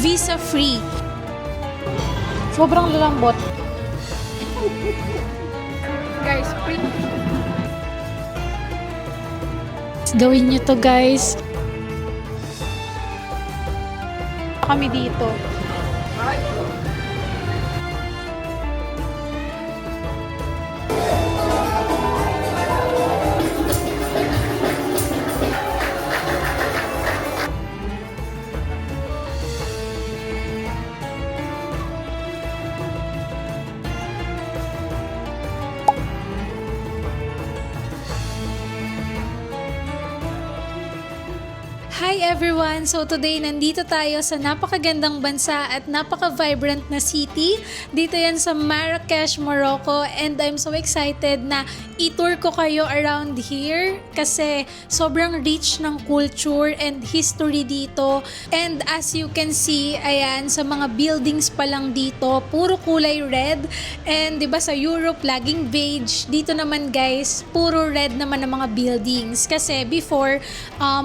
visa free. Sobrang lalambot. Guys, gawin nyo to guys. Kami dito. Hi everyone! So today nandito tayo sa napakagandang bansa at napaka-vibrant na city. Dito yan sa Marrakech, Morocco, and I'm so excited na i-tour ko kayo around here kasi sobrang rich ng culture and history dito. And as you can see, ayan, sa mga buildings pa lang dito, puro kulay red. And 'di ba sa Europe laging beige, dito naman guys, puro red naman ang mga buildings. Kasi before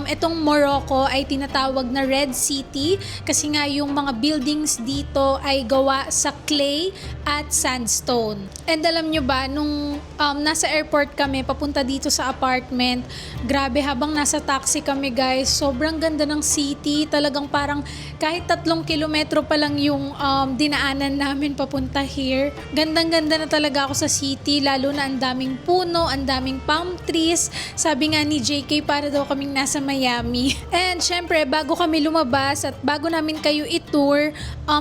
itong Morocco ay tinatawag na Red City kasi nga yung mga buildings dito ay gawa sa clay at sandstone. And alam nyo ba, nung nasa airport kami, papunta dito sa apartment, grabe habang nasa taxi kami guys, sobrang ganda ng city, talagang parang kahit 3 kilometro pa lang yung dinaanan namin papunta here. Gandang-ganda na talaga ako sa city, lalo na ang daming puno, ang daming palm trees. Sabi nga ni JK, para daw kaming nasa Miami. And syempre, bago kami lumabas at bago namin kayo i-tour,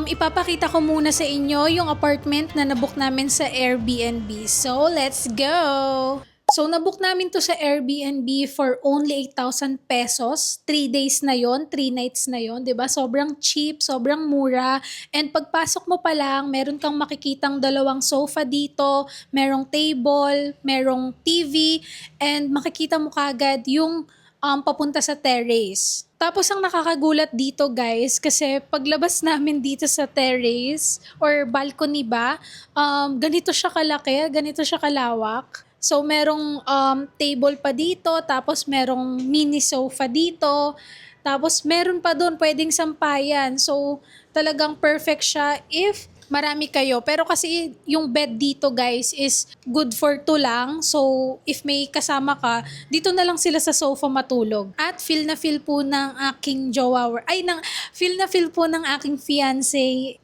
ipapakita ko muna sa inyo yung apartment na nabook namin sa Airbnb. So, let's go! So, nabook namin to sa Airbnb for only 8,000 pesos. 3 days na yon, 3 nights na yon, 'di ba? Sobrang cheap, sobrang mura. And pagpasok mo pa lang, meron kang makikitang 2 sofa dito, merong table, merong TV, and makikita mo kagad yung papunta sa terrace. Tapos ang nakakagulat dito guys, kasi paglabas namin dito sa terrace or balcony ba, ganito siya kalaki, ganito siya kalawak. So merong table pa dito, tapos merong mini sofa dito, tapos meron pa doon pwedeng sampayan. So talagang perfect siya if marami kayo. Pero kasi yung bed dito guys is good for 2 lang. So if may kasama ka, dito na lang sila sa sofa matulog. At feel na feel po ng aking jowa, feel na feel po ng aking fiancé.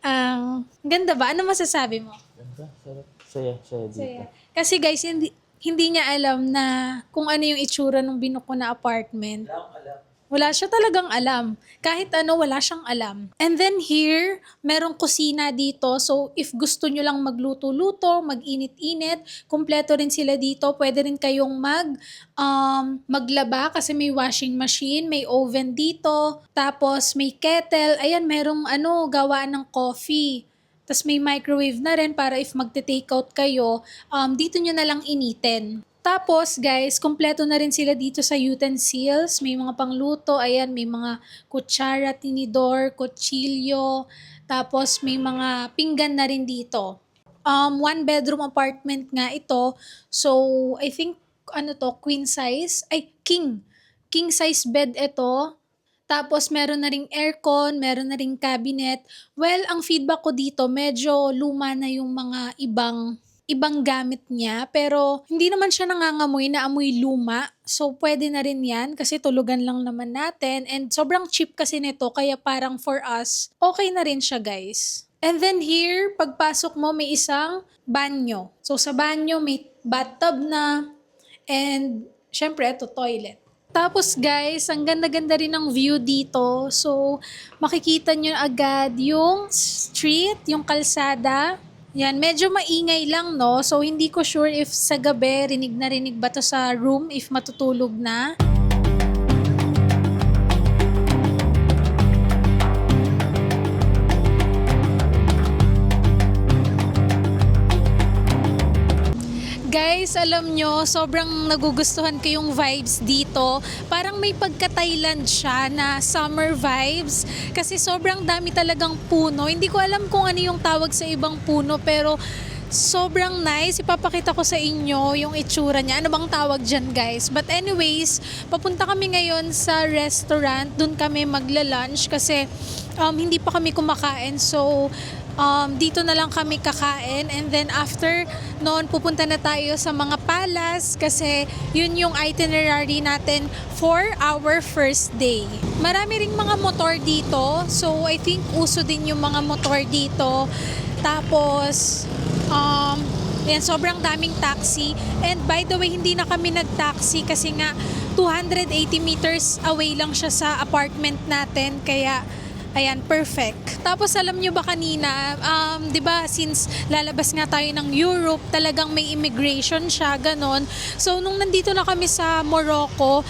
Ganda ba? Ano masasabi mo? Ganda, sarap. Saya dito. Saya. Kasi guys, hindi niya alam na kung ano yung itsura ng binuko na apartment. Wala siya talagang alam. Kahit ano, wala siyang alam. And then here, merong kusina dito. So, if gusto nyo lang magluto-luto, mag-init-init, kumpleto rin sila dito. Pwede rin kayong maglaba kasi may washing machine, may oven dito, tapos may kettle. Ayan, merong gawaan ng coffee. Tapos may microwave na rin para if magte-takeout kayo, dito nyo na lang initin. Tapos guys, kompleto na rin sila dito sa utensils. May mga pangluto, ayan, may mga kutsara, tinidor, kutsilyo, tapos may mga pinggan na rin dito. 1 bedroom apartment nga ito. So, I think, queen size? King size bed ito. Tapos meron na ring aircon, meron na ring cabinet. Well, ang feedback ko dito, medyo luma na yung mga ibang gamit niya. Pero hindi naman siya nangangamoy na amoy luma. So pwede na rin yan kasi tulugan lang naman natin. And sobrang cheap kasi nito kaya parang for us, okay na rin siya guys. And then here, pagpasok mo may isang banyo. So sa banyo may bathtub na and syempre ito toilet. Tapos guys, ang ganda-ganda rin ng view dito. So, makikita nyo agad yung street, yung kalsada. Yan, medyo maingay lang, no? So, hindi ko sure if sa gabi, rinig ba to sa room if matutulog na. Guys, alam nyo, sobrang nagugustuhan ko yung vibes dito. Parang may pagka-Thailand siya na summer vibes. Kasi sobrang dami talagang puno. Hindi ko alam kung ano yung tawag sa ibang puno, pero sobrang nice. Ipapakita ko sa inyo yung itsura niya. Ano bang tawag dyan guys? But anyways, papunta kami ngayon sa restaurant. Doon kami magla-lunch kasi hindi pa kami kumakain. So, dito na lang kami kakain. And then after noon, pupunta na tayo sa mga palace kasi yun yung itinerary natin for our first day. Marami ring mga motor dito. So, I think uso din yung mga motor dito. Tapos, yan, sobrang daming taxi. And by the way, hindi na kami nag-taxi kasi nga 280 meters away lang siya sa apartment natin. Kaya, ayan, perfect. Tapos alam nyo ba kanina, 'di ba, since lalabas nga tayo ng Europe, talagang may immigration siya, ganon. So nung nandito na kami sa Morocco,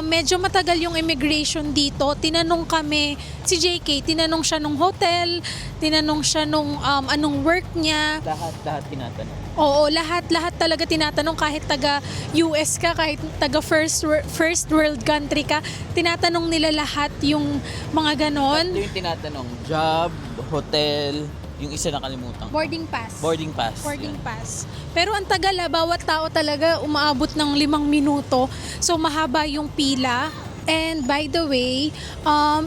medyo matagal yung immigration dito. Tinanong kami, si JK, tinanong siya nung hotel, tinanong siya nung anong work niya. Lahat tinatanong. Oo, lahat talaga tinatanong, kahit taga US ka, kahit taga first world country ka, tinatanong nila lahat yung mga ganon. Ito yung tinatanong, job, hotel, yung isa nakalimutan. Boarding pass. Boarding pass. Boarding Yan. pass. Pero ang tagal, bawat tao talaga umaabot ng 5 minuto. So mahaba yung pila. And by the way,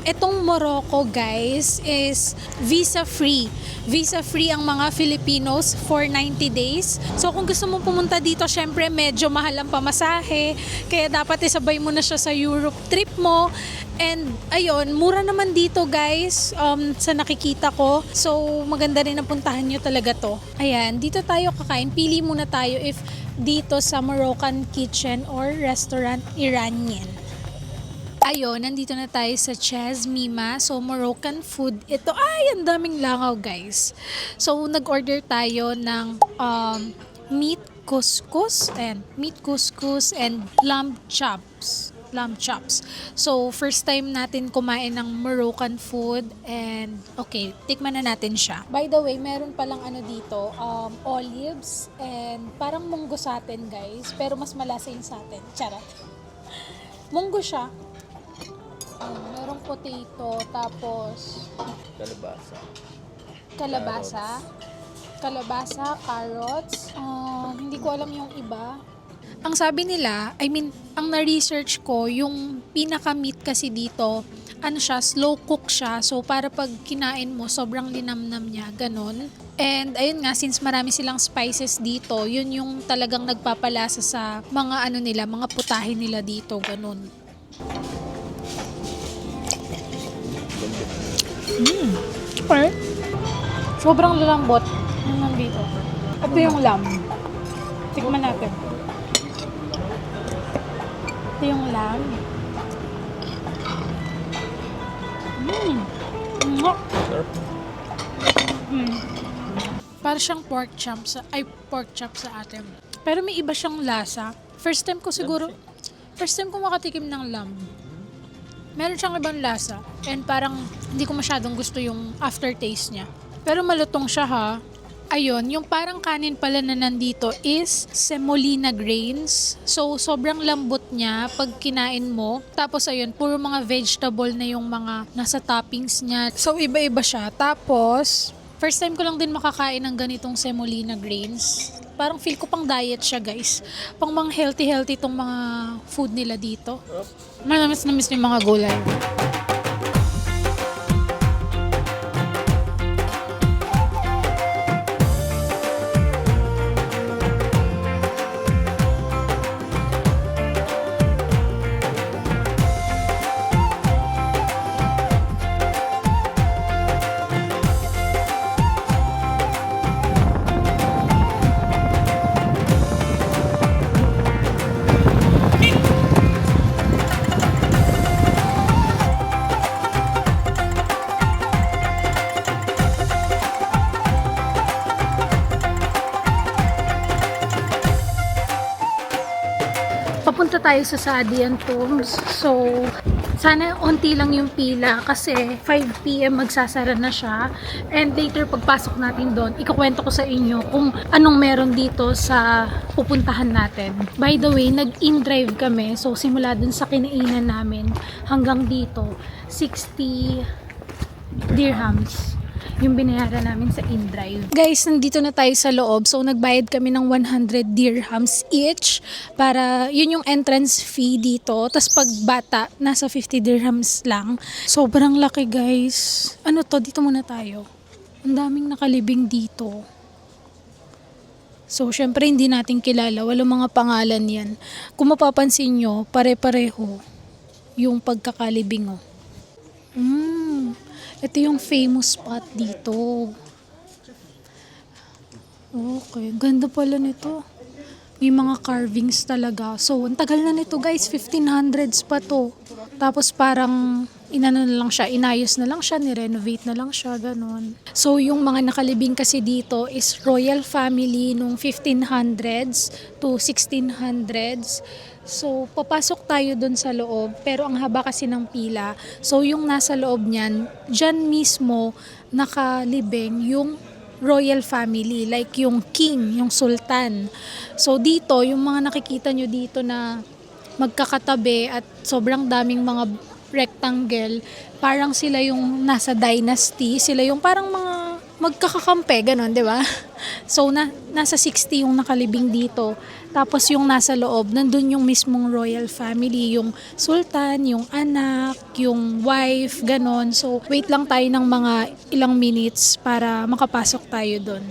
itong Morocco, guys, is visa-free. Visa-free ang mga Filipinos for 90 days. So kung gusto mo pumunta dito, syempre medyo mahal ang pamasahe. Kaya dapat isabay mo na siya sa Europe trip mo. And ayun, mura naman dito, guys, sa nakikita ko. So maganda rin ang puntahan nyo talaga to. Ayan, dito tayo kakain. Pili muna tayo if dito sa Moroccan kitchen or restaurant Iranian. Ayun, nandito na tayo sa Chez Mima. So, Moroccan food. Ito, ang daming langaw, guys. So, nag-order tayo ng meat couscous. Ayan, meat couscous and lamb chops. Lamb chops. So, first time natin kumain ng Moroccan food. And, okay, tikman na natin siya. By the way, meron palang dito, olives and parang munggo sa atin, guys. Pero mas malasa yung sa atin. Charot. Munggo siya. Merong potato, tapos kalabasa, carrots, hindi ko alam yung iba. Ang sabi nila, ang na-research ko, yung pinaka-meat kasi dito, siya, slow cook siya. So, para pag kinain mo, sobrang linamnam niya, ganon. And, ayun nga, since marami silang spices dito, yun yung talagang nagpapalasa sa mga nila, mga putahe nila dito, ganon. Okay. Sobrang lalambot yung nandito. Ito yung lamb. Tikman natin. Ito yung lamb. Para siyang pork chop sa atin. Pero may iba siyang lasa. First time ko makatikim ng lamb. Meron siyang ibang lasa. And parang hindi ko masyadong gusto yung aftertaste niya. Pero malutong siya, ha. Ayun, yung parang kanin pala na nandito is semolina grains. So, sobrang lambot niya pag kinain mo. Tapos, ayun, puro mga vegetable na yung mga nasa toppings niya. So, iba-iba siya. Tapos, first time ko lang din makakain ng ganitong semolina grains. Parang feel ko pang diet siya, guys. Pang mga healthy tong mga food nila dito. Manamis yung mga gulay. Papunta tayo sa Saadian Tombs. So, sana onti lang yung pila kasi 5 PM magsasara na siya. And later, pagpasok natin doon, ikukwento ko sa inyo kung anong meron dito sa pupuntahan natin. By the way, nag-in-drive kami. So, simula dun sa kinainan namin hanggang dito, 60 dirhams. yung binayaran namin sa InDrive. Guys, nandito na tayo sa loob. So, nagbayad kami ng 100 dirhams each para yun yung entrance fee dito. Tapos pag bata, nasa 50 dirhams lang. Sobrang laki, guys. Ano to? Dito muna tayo. Ang daming nakalibing dito. So, syempre hindi natin kilala. Walang mga pangalan yan. Kung mapapansin nyo, pare-pareho yung pagkakalibing, oh. Ito yung famous spot dito. Okay, ganda pala nito. May mga carvings talaga. So, ang tagal na nito guys, 1500s pa to. Tapos parang inano na lang siya, inayos na lang siya, nirenovate na lang siya, ganun. So, yung mga nakalibing kasi dito is royal family nung 1500s to 1600s. So, papasok tayo dun sa loob, pero ang haba kasi ng pila. So, yung nasa loob niyan, dyan mismo nakalibing yung royal family, like yung king, yung sultan. So, dito, yung mga nakikita nyo dito na magkakatabi at sobrang daming mga rectangle, parang sila yung nasa dynasty, sila yung parang mga magkakakampi, ganun, di ba? So, nasa 60 yung nakalibing dito. Tapos yung nasa loob, nandun yung mismong royal family, yung sultan, yung anak, yung wife, ganun. So, wait lang tayo ng mga ilang minutes para makapasok tayo dun.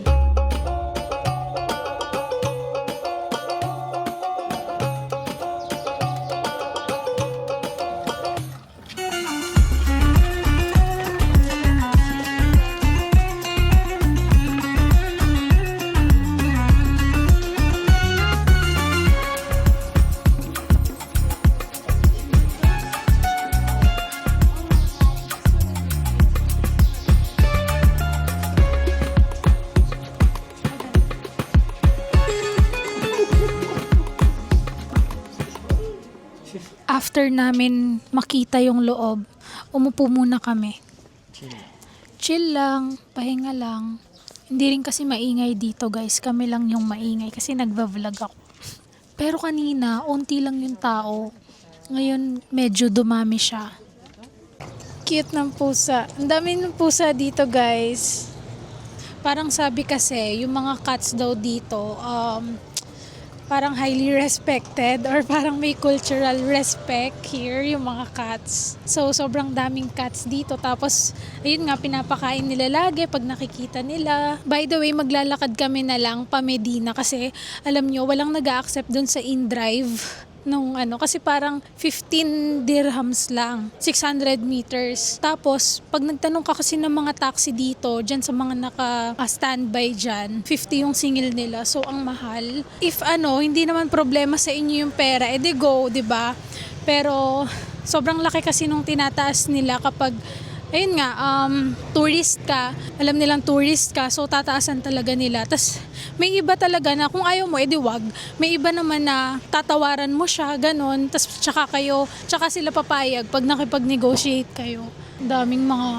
After namin makita yung loob, umupo muna kami. Chill lang, pahinga lang. Hindi rin kasi maingay dito guys, kami lang yung maingay kasi nagva-vlog ako. Pero kanina, unti lang yung tao. Ngayon, medyo dumami siya. Cute ng pusa. Ang dami ng pusa dito guys. Parang sabi kasi, yung mga cats daw dito, parang highly respected or parang may cultural respect here yung mga cats. So, sobrang daming cats dito. Tapos, ayun nga, pinapakain nila lagi pag nakikita nila. By the way, maglalakad kami na lang pa Medina kasi alam nyo, walang nag-a-accept dun sa InDrive nung kasi parang 15 dirhams lang, 600 meters. Tapos, pag nagtanong ka kasi ng mga taxi dito, dyan sa mga naka-standby dyan, 50 yung singil nila. So, ang mahal. If hindi naman problema sa inyo yung pera, edi go, 'di ba? Pero, sobrang laki kasi nung tinataas nila kapag ayun nga, tourist ka, alam nilang tourist ka, so tataasan talaga nila. Tas may iba talaga na kung ayaw mo, edi wag. May iba naman na tatawaran mo siya, ganun. Tas tsaka sila papayag pag nakipag-negotiate kayo. Daming mga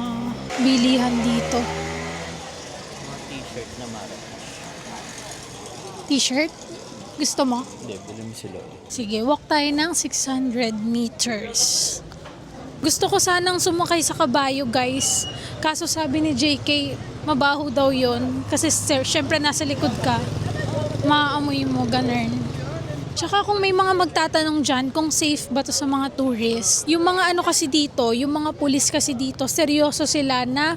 bilihan dito. Mga t-shirt na Marrakesh. T-shirt? Gusto mo? Hindi, bili mo sila. Sige, walk tayo ng 600 meters. Gusto ko sanang sumakay sa kabayo guys. Kaso sabi ni JK, mabaho daw yon. Kasi syempre nasa likod ka. Maaamoy mo, ganun. Tsaka kung may mga magtatanong dyan kung safe ba to sa mga tourists, yung mga kasi dito, yung mga pulis kasi dito, seryoso sila na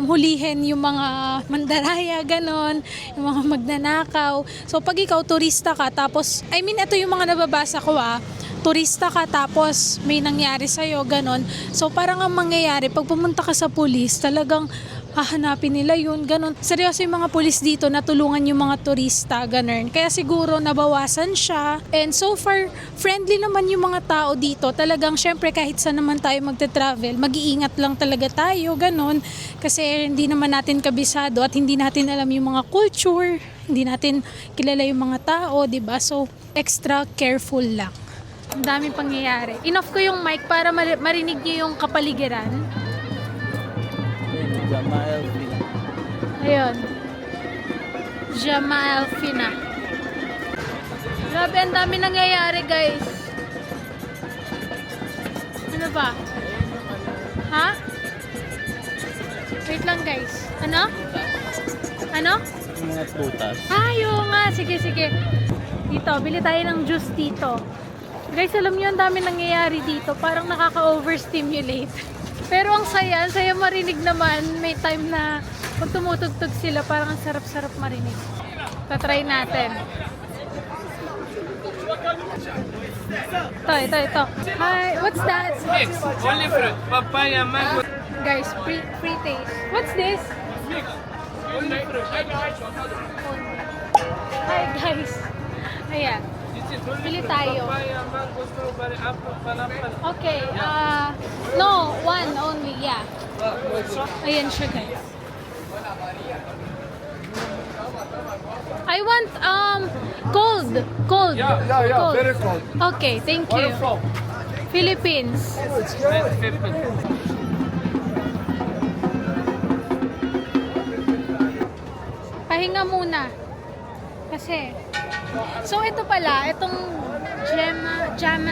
hulihin yung mga mandaraya, ganon, yung mga magnanakaw. So pag ikaw turista ka, tapos, ito yung mga nababasa ko turista ka tapos may nangyari sa'yo, ganon. So parang ang mangyayari, pag pumunta ka sa pulis, talagang hahanapin nila yun, ganon. Seryoso yung mga pulis dito na tulungan yung mga turista, ganon. Kaya siguro nabawasan siya. And so far, friendly naman yung mga tao dito. Talagang syempre kahit saan naman tayo magte-travel, mag-iingat lang talaga tayo, ganon. Kasi hindi naman natin kabisado at hindi natin alam yung mga culture, hindi natin kilala yung mga tao, diba? So extra careful lang. Ang daming pangyayari. Inoff ko yung mic para marinig niyo yung kapaligiran. Jamal Fina. Ayun. Jamal Fina. Grabe, ang dami nangyayari guys. Ano ba? Ha? Wait lang guys. Ano? Ano? Yung mga prutas. Oo nga. Sige, sige. Dito, bili tayo ng juice dito. Guys, alam niyo, ang dami nangyayari dito. Parang nakaka-overstimulate. Pero ang saya marinig naman. May time na pag tumutugtog sila, parang ang sarap-sarap marinig. Tatry natin. Ito. Hi, what's that? Mix, only fruit, papaya, mango. Guys, free taste. What's this? Mix, only fruit. Hi guys. Ayan. This is only Pili fruit, tayo. papaya, mango, strawberry, apple, pineapple. Okay, no, one only, yeah. Ayan siya guys. I want cold. Yeah, Cold. very cold. Okay, thank you. Philippines. That's 50. Pahinga muna. Kasi so ito pala, itong Jama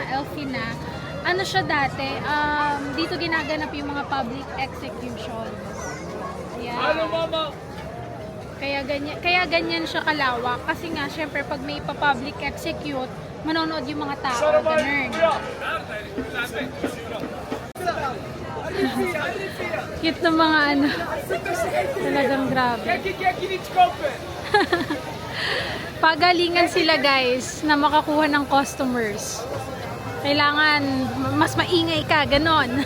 Elfina, ano siya dati, dito ginaganap yung mga public executions. Hello, Yeah. mama. Kaya ganyan siya kalawak. Kasi nga, syempre, pag may pa-public execute, manonood yung mga tao. Ganun. Cute ng mga ano. Talagang grabe. Pagalingan sila guys na makakuha ng customers. Kailangan mas maingay ka, ganon.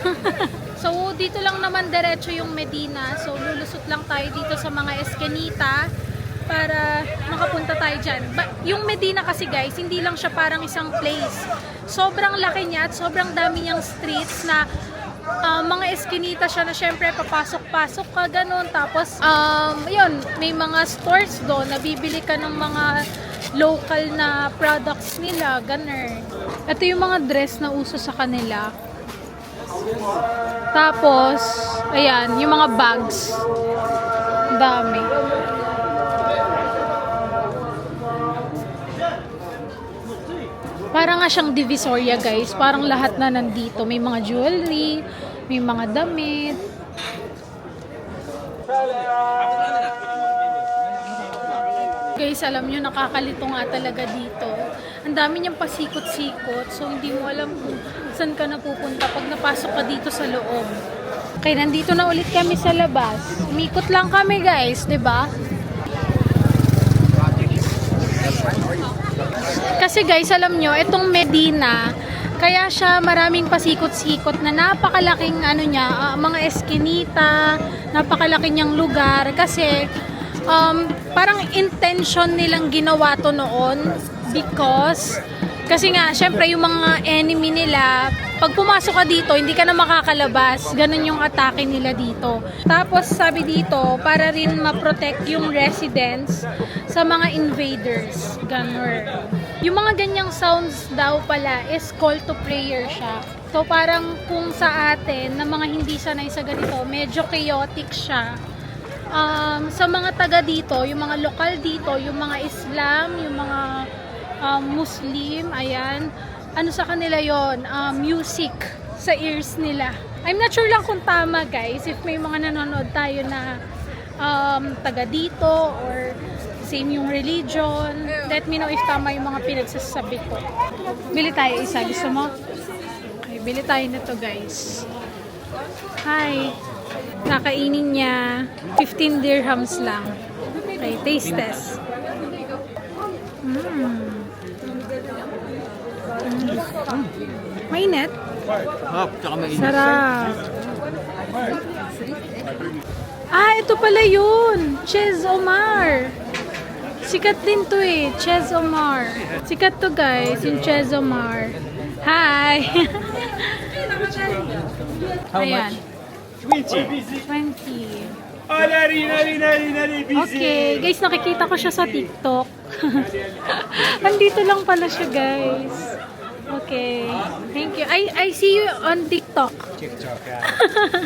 So dito lang naman diretso yung Medina. So lulusot lang tayo dito sa mga eskinita para makapunta tayo dyan. Yung Medina kasi guys, hindi lang siya parang isang place. Sobrang laki niya at sobrang dami niyang streets na mga eskinita siya na syempre papasok-pasok ka ganun. Tapos yun, may mga stores doon na bibili ka ng mga local na products nila, ganun. Ito yung mga dress na uso sa kanila. Tapos ayan, yung mga bags. Dami. Parang nga siyang Divisoria guys. Parang lahat na nandito. May mga jewelry, may mga damit. Guys, alam nyo, nakakalito nga talaga dito. Ang dami niyang pasikot-sikot. So, hindi mo alam kung saan ka napupunta pag napasok ka dito sa loob. Okay, nandito na ulit kami sa labas. Umikot lang kami guys, 'di ba? Kasi guys, alam nyo, itong Medina, kaya siya maraming pasikot-sikot na napakalaking ano niya, mga eskinita, napakalaki niyang lugar. Kasi parang intention nilang ginawa to noon because kasi nga, syempre yung mga enemy nila, pag pumasok ka dito, hindi ka na makakalabas. Ganun yung atake nila dito. Tapos sabi dito, para rin ma-protect yung residents sa mga invaders. Ganun. Yung mga ganyang sounds daw pala is call to prayer siya. So parang kung sa atin, na mga hindi sanay sa ganito, medyo chaotic siya. Sa mga taga dito, yung mga lokal dito, yung mga Islam, yung mga Muslim, ayan, ano sa kanila yon, music sa ears nila. I'm not sure lang kung tama guys, if may mga nanonood tayo na taga dito or same yung religion, let me know if tama yung mga pinagsasabi ko. Bili tayo isa, gusto mo? Okay, bili tayo nito guys. Hi! Kakainin niya 15 dirhams lang. Okay, taste test. Mainit? Tsaka mainit. Sarap. Ito pala yun. Chez Omar. Sikat din to eh. Chez Omar. Sikat to guys, yung Chez Omar. Hi! How Ayan. much? 20. Okay, guys, nakikita ko siya sa TikTok. Andito lang pala siya, guys. Okay. Thank you. I see you on TikTok. TikTok,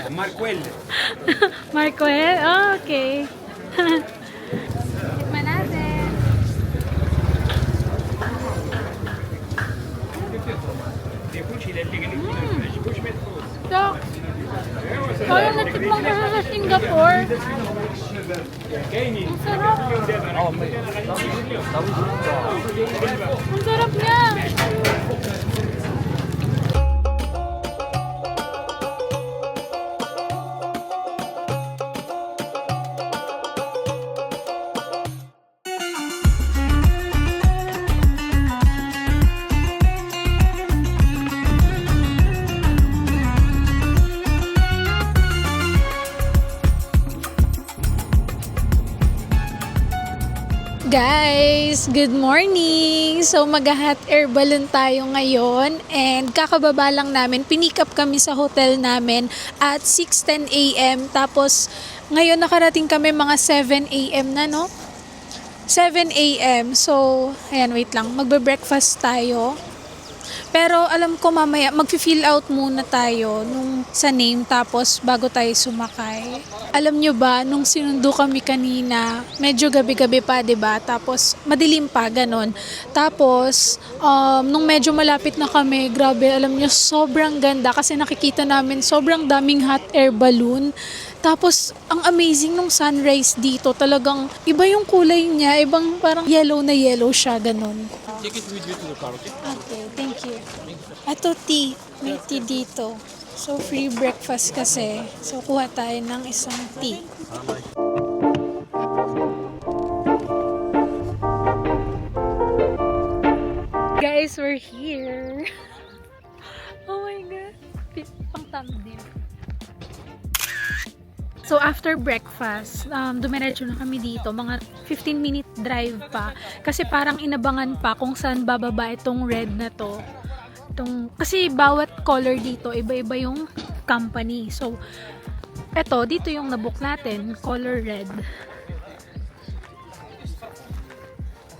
Marquel. Marquel? Oh, okay. Tikman natin. So, parang natikman ko sa Singapore. Ang sarap. Ang sarap niya. Guys, good morning! So mag-hot air balloon tayo ngayon and kakababa lang namin. Pinick up kami sa hotel namin at 6:10 a.m. Tapos ngayon nakarating kami mga 7 a.m. na, no? 7 a.m. So, ayan, wait lang. Magbe-breakfast tayo. Pero alam ko mamaya, mag-fill out muna tayo sa name tapos bago tayo sumakay. Alam nyo ba, nung sinundo kami kanina, medyo gabi-gabi pa, 'di ba? Tapos madilim pa, ganon. Tapos, nung medyo malapit na kami, grabe, alam nyo, sobrang ganda kasi nakikita namin sobrang daming hot air balloon. Tapos, ang amazing nung sunrise dito, talagang iba yung kulay niya, ibang parang yellow na yellow siya, ganon. Take it with you to the car, okay? Okay, thank you. Ito tea. May tea dito. So, free breakfast kasi. So, kuha tayo ng isang tea. Guys, we're here. Oh my God. Pang thumbnail. So, after breakfast, dumiretso na kami dito. Mga 15-minute drive pa. Kasi parang inabangan pa kung saan bababa itong red na to. Kasi bawat color dito, iba-iba yung company. So, eto, dito yung nabook natin. Color red.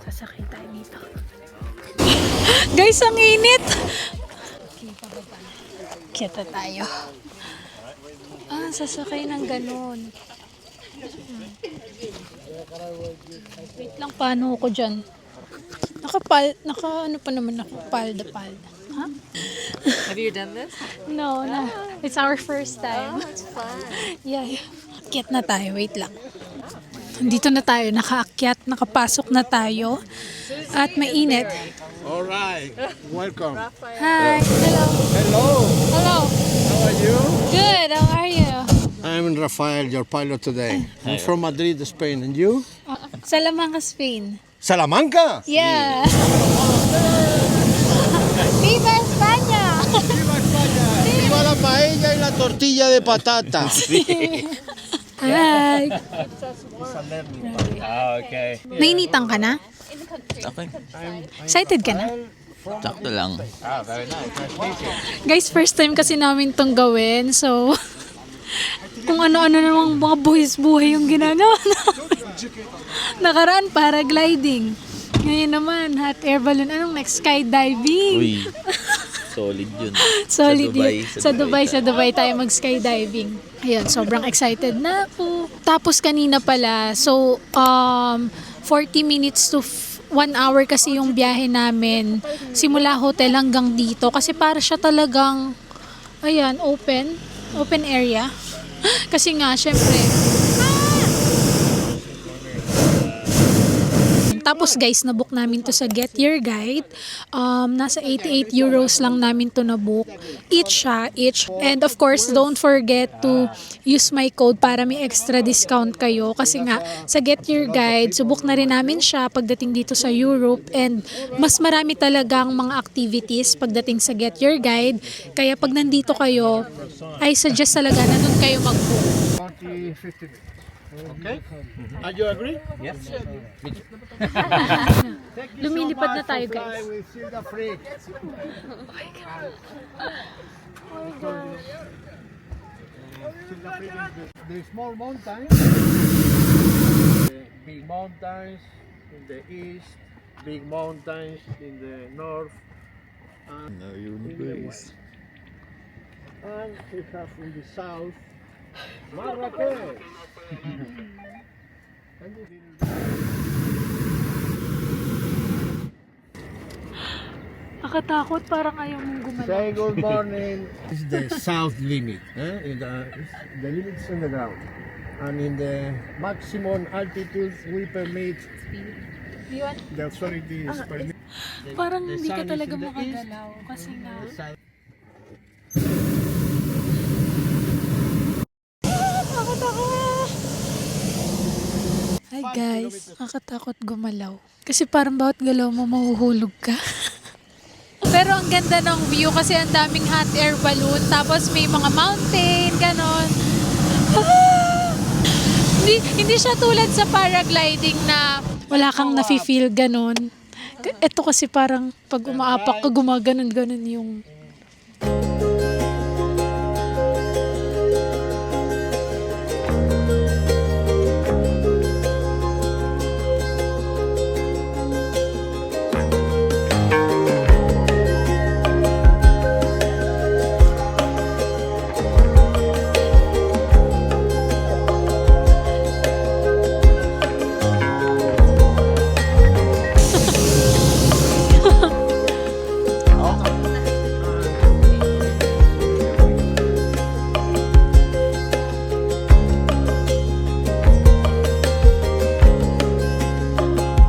Sasakay tayo dito. Guys, ang init! Okay, pababa. Kita tayo. Sasakay ng ganun. Wait lang, paano ako dyan? Ano pa naman ako? Palda. Huh? Have you done this? No. It's our first time. It's fun. Yeah. Akyat na tayo. Wait lang. Dito na tayo. Nakaakyat. Nakapasok na tayo. At mainit. All right, welcome. Hi. Hello. Hello, Hello. how are you? Good. How are you? I'm Rafael, your pilot today. I'm from Madrid, Spain. And you? Salamanca, Spain. Salamanca? Yeah. Viva España. Viva la paella y la tortilla de patata. Hi. Okay. Nainitan ka na? Okay. Excited ka na? Sakto lang. Guys, first time kasi namin tong gawin. So, kung ano-ano namang mga buhis-buhay yung ginagawa namin. Nakaraan, paragliding. Ngayon naman, hot air balloon. Anong next? Skydiving. Uy, solid yun. Solid Sa Dubai, sa Dubai tayo mag-skydiving. Ayun, sobrang excited na ako. Tapos kanina pala, so 40 minutes to 1 hour kasi yung biyahe namin. Simula hotel hanggang dito. Kasi para siya talagang, ayan, open area. Kasi nga, syempre, tapos guys, nabook namin to sa Get Your Guide. Nasa 88 euros lang namin to nabook. Each. And of course, don't forget to use my code para may extra discount kayo. Kasi nga, sa Get Your Guide, subok na rin namin siya pagdating dito sa Europe. And mas marami talagang mga activities pagdating sa Get Your Guide. Kaya pag nandito kayo, I suggest talaga na doon kayo mag-book. 40, 50. Okay? Are you agree? Yes. Lumilipad na tayo, guys. We see the freak. The small mountains. Big mountains in the east, big mountains in the north. And in the west. And we have in the south Marrakech. Nakatakot, parang ayaw mong gumalaw. Say good morning. This is the south limit. The limit is on the ground. And in the maximum altitude we permit, the authority is permit. Parang The hindi ka sun is talaga in the east. makagalaw kasi nga. The south. Nakatakot! Hi guys, nakatakot gumalaw. Kasi parang bawat galaw mo mahuhulog ka. Pero ang ganda ng view kasi ang daming hot air balloon. Tapos may mga mountain, ganon. Ah! Hindi siya tulad sa paragliding na wala kang nafe-feel ganon. Ito kasi parang pag umaapak ka, gumaganon-ganon yung...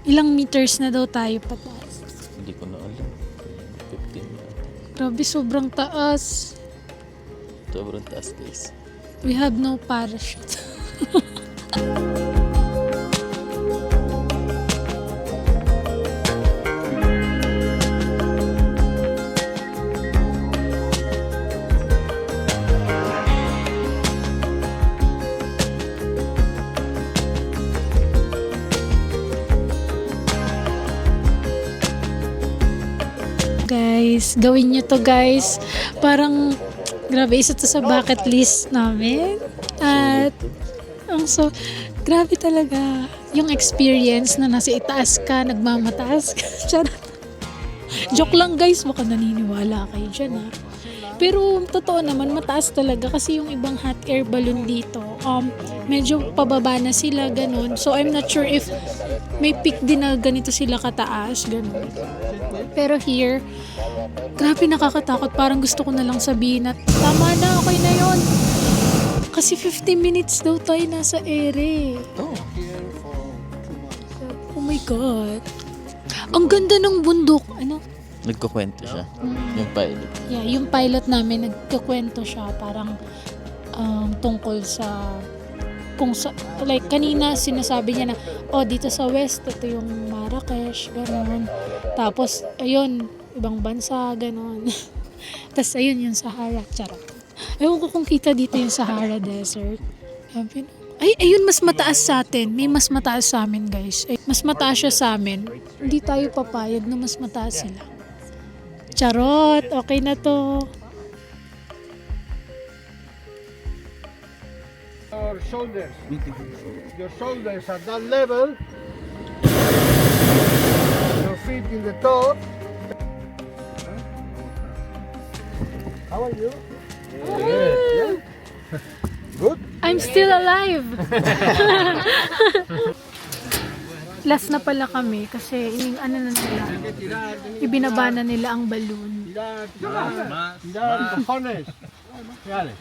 Ilang meters na daw tayo pataas. Hindi ko na alam. 15 na. Grabe, sobrang taas. Sobrang taas guys. We have no parachute. Guys, gawin nyo to guys. Parang, grabe, isa to sa bucket list namin. At, grabe talaga. Yung experience na nasa itaas ka, nagmamataas ka. Charot. Joke lang guys, baka naniniwala kayo dyan ha. Pero, totoo naman, mataas talaga kasi yung ibang hot air balloon dito, medyo pababa na sila, ganun. So, I'm not sure if may peak din na ganito sila kataas, ganun. Pero here, grabe nakakatakot. Parang gusto ko na lang sabihin na, tama na, okay na yon. Kasi 50 minutes daw tayo nasa ere. Oh. Oh my God. Ang ganda ng bundok. Ano? Nagkukwento siya. Yung pilot. Yeah, yung pilot namin, nagkakwento siya. Parang tungkol sa... like kanina sinasabi niya na, oh dito sa west, ito yung Marrakesh, gano'n. Tapos, ayun, ibang bansa, gano'n. Tapos, ayun yung Sahara, charot. Ewan ko kung kita dito yung Sahara Desert. Ay, ayun, mas mataas sa atin. May mas mataas sa amin, guys. Ay, mas mataas siya sa amin. Hindi tayo papayag na mas mataas sila. Charot, okay na to. Your shoulders. Your shoulders at that level. Your feet in the top. How are you? Yeah. Good. I'm still alive. Last na pala kami kasi ano na nila. Ibinaba na nila ang balloon. Tirar cojones. Dale.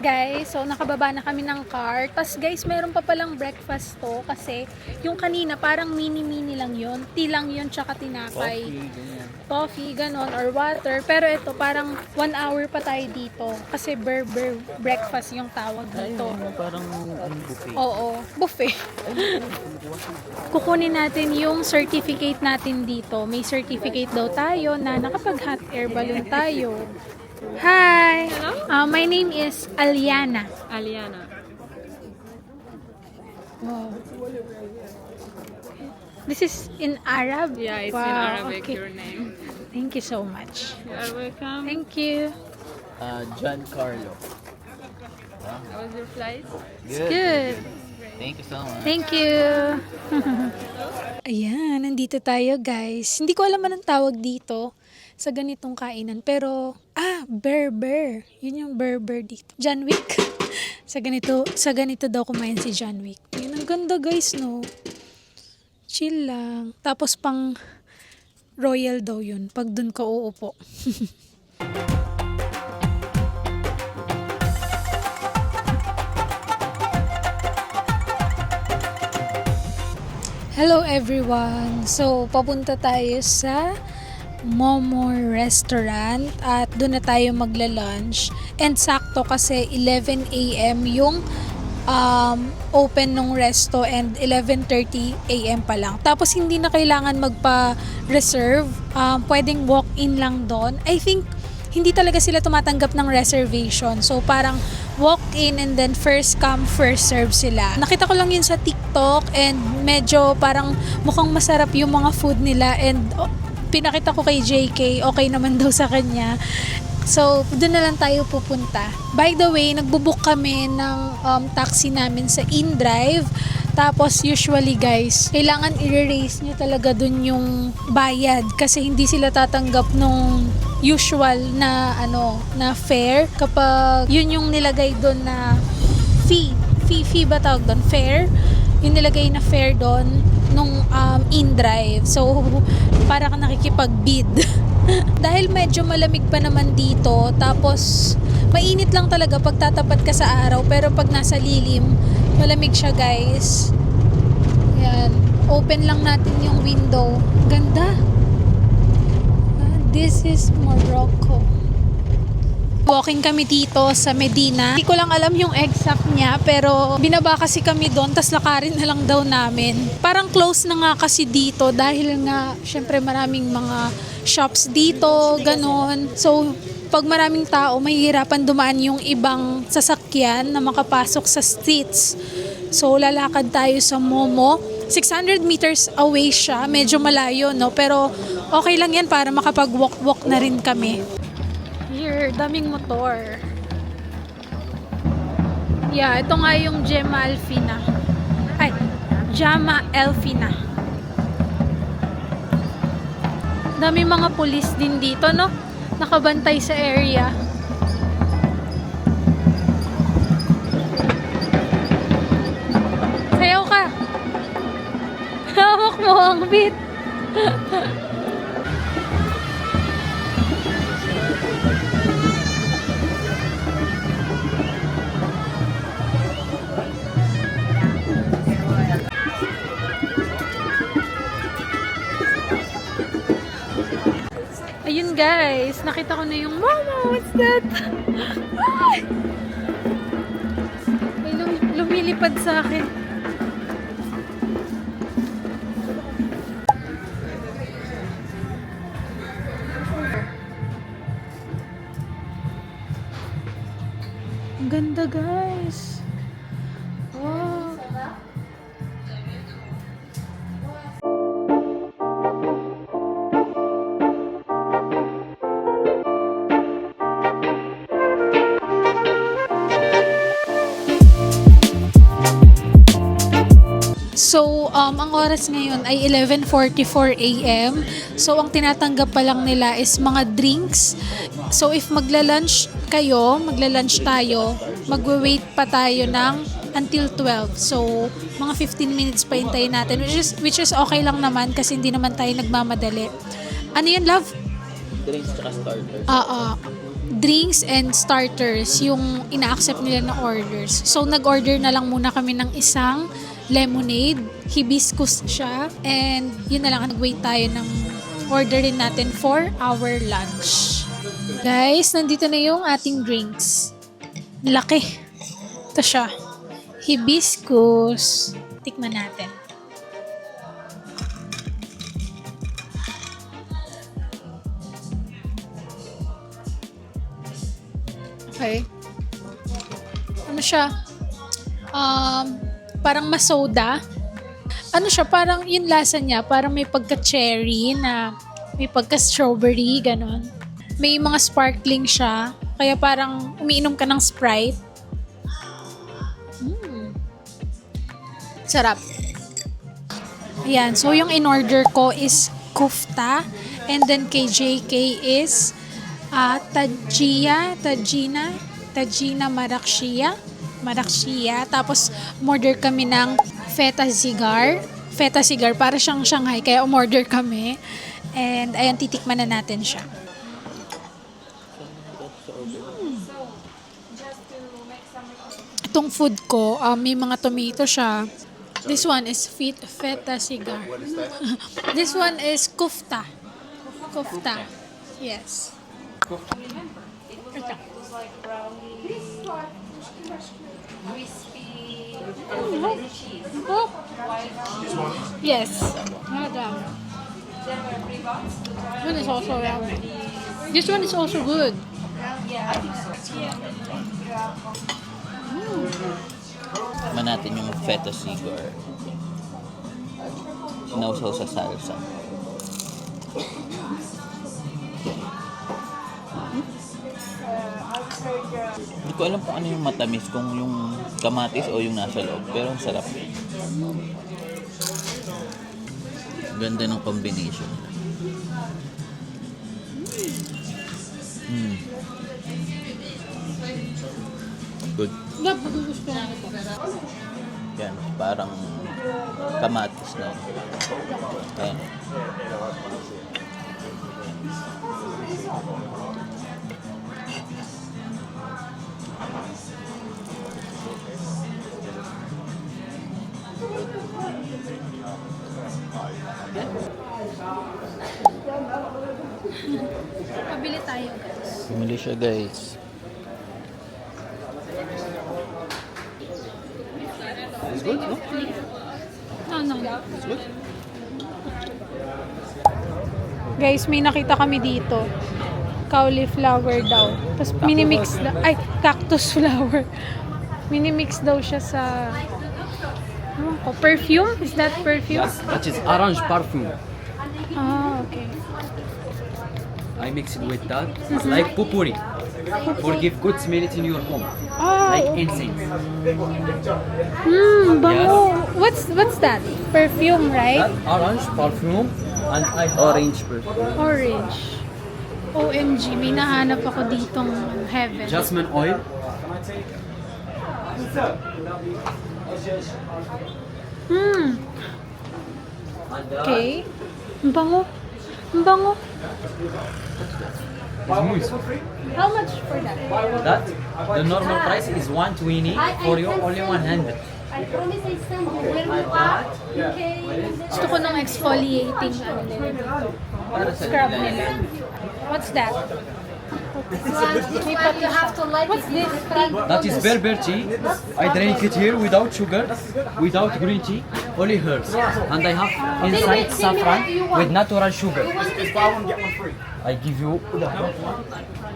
Guys, so nakababa na kami ng car. Tapos guys, meron pa palang breakfast to kasi yung kanina parang mini-mini lang yun. Tea lang yun tsaka tinapay. Coffee, ganon, or water. Pero ito parang 1 hour pa tayo dito kasi burger breakfast yung tawag dito. Parang buffet. Oo, buffet. Kukunin natin yung certificate natin dito. May certificate daw tayo na nakapag hot air balloon tayo. Hi! My name is Aliana. Aliana. Wow. This is in Arab? Yeah, it's Wow, in Arabic, okay. your name. Thank you so much. You are welcome. Thank you. Giancarlo. How was your flight? Good. Thank you so much. Thank you. Ayan, nandito tayo guys. Hindi ko alam anong tawag dito. sa ganitong kainan. Pero, Berber. Yun yung Berber dito. John Wick. sa ganito daw kumain si John Wick. Yun, ang ganda guys, no? Chill lang. Tapos pang royal daw yun. Pag dun ka uupo. Hello everyone! So, papunta tayo sa Momo Restaurant at doon na tayo magla-lunch. And sakto kasi 11 a.m. yung open nung resto and 11:30 a.m. pa lang. Tapos hindi na kailangan magpa-reserve. Pwedeng walk-in lang doon. I think hindi talaga sila tumatanggap ng reservation. So, parang walk-in and then first come, first serve sila. Nakita ko lang yun sa TikTok and medyo parang mukhang masarap yung mga food nila and pinakita ko kay JK, okay naman daw sa kanya. So, doon na lang tayo pupunta. By the way, nagbubook kami ng taxi namin sa InDrive. Tapos, usually guys, kailangan i-raise nyo talaga dun yung bayad kasi hindi sila tatanggap nung usual na na fare kapag yun yung nilagay doon na fee ba tawag doon, fare, yung nilagay na fare doon nung InDrive. So para ka nakikipag-bid. Dahil medyo malamig pa naman dito, tapos mainit lang talaga pag tatapat ka sa araw, pero pag nasa lilim malamig siya guys. Yan, open lang natin yung window. Ganda. This is Morocco. Walking kami dito sa Medina. Hindi ko lang alam yung exact niya, pero binaba kasi kami doon, tas lakarin na lang daw namin. Parang close na nga kasi dito dahil nga syempre maraming mga shops dito, ganon. So, pag maraming tao, mahihirapan dumaan yung ibang sasakyan na makapasok sa streets. So, lalakad tayo sa Momo. 600 meters away siya. Medyo malayo, no? Pero okay lang yan para makapag-walk-walk na rin kami. Here, daming motor. Yeah, ito nga yung Jama Elfina. Daming mga pulis din dito, no? Nakabantay sa area. Sayaw ka! Hawak mo ang beat. Ayun guys, nakita ko na yung Momo. What's that? May lumilipad sa akin. Ang ganda guys. Wow. So, ang oras ngayon ay 11:44 a.m. So, ang tinatanggap pa lang nila is mga drinks. So, if magla-lunch tayo, magwe-wait pa tayo ng until 12. So, mga 15 minutes pa hintayin natin, which is okay lang naman kasi hindi naman tayo nagmamadali. Ano yun, love? Drinks tsaka starters. Drinks and starters yung ina-accept nila na orders. So, nag-order na lang muna kami ng isang lemonade. Hibiscus siya. And yun na lang, nag-wait tayo ng orderin natin for our lunch. Guys, nandito na yung ating drinks. Laki. Ito siya. Hibiscus. Tikman natin. Okay. Ano siya? Parang masoda. Ano siya? Parang yung lasa niya, parang may pagka-cherry na may pagka-strawberry, ganon. May mga sparkling siya. Kaya parang umiinom ka ng Sprite. Sarap. Ayan. So, yung in-order ko is kufta And then kay JK is Tajina Marakshiya. Tapos, umorder kami ng feta cigar. Feta cigar, para siyang Shanghai, kaya umorder kami. And, ayan, titikman na natin siya. Itong food ko, may mga tomato siya. This one is feta cigar. This one is kufta. Kufta. Yes. Ito. Oh. Yes. Madam. This one is also yummy. This one is also good. Tikman natin yung feta cigar. Sinausaw sa salsa. Hindi ko alam kung ano yung matamis, kung yung kamatis o yung nasa loob. Pero ang sarap. Ganda ng combination. Good. Napagugustuhan ko. Yan, parang kamatis na. Ayan. Pabili tayo, guys. Bumili siya, guys. It's good, no? No. Guys, may nakita kami dito. Cauliflower daw. Tapos minimix daw. Ay, cactus flower. Minimix daw siya sa... Ano ko? Perfume? Is that perfume? Yes, that is orange perfume. Ah, okay. I mix it with that. It's like pupuri. For give good smell it in your home. Ah, Like okay. incense. Bango. What's that? Perfume, right? That orange perfume and I have Orange perfume. Orange. OMG, may nahanap ako ditong heaven. jasmine oil. Okay. Ang bango. Ang bango. It's How much for that? That the normal price is 120. For you only 100. I promise I send you where you are. Okay. Gusto ko ng exfoliating ano nila dito. Scrub nila. What's that? May pati You have to like What's it. this? That is berber tea. I drink it here without sugar, without green tea, only herbs. And I have inside saffron with natural sugar. I give you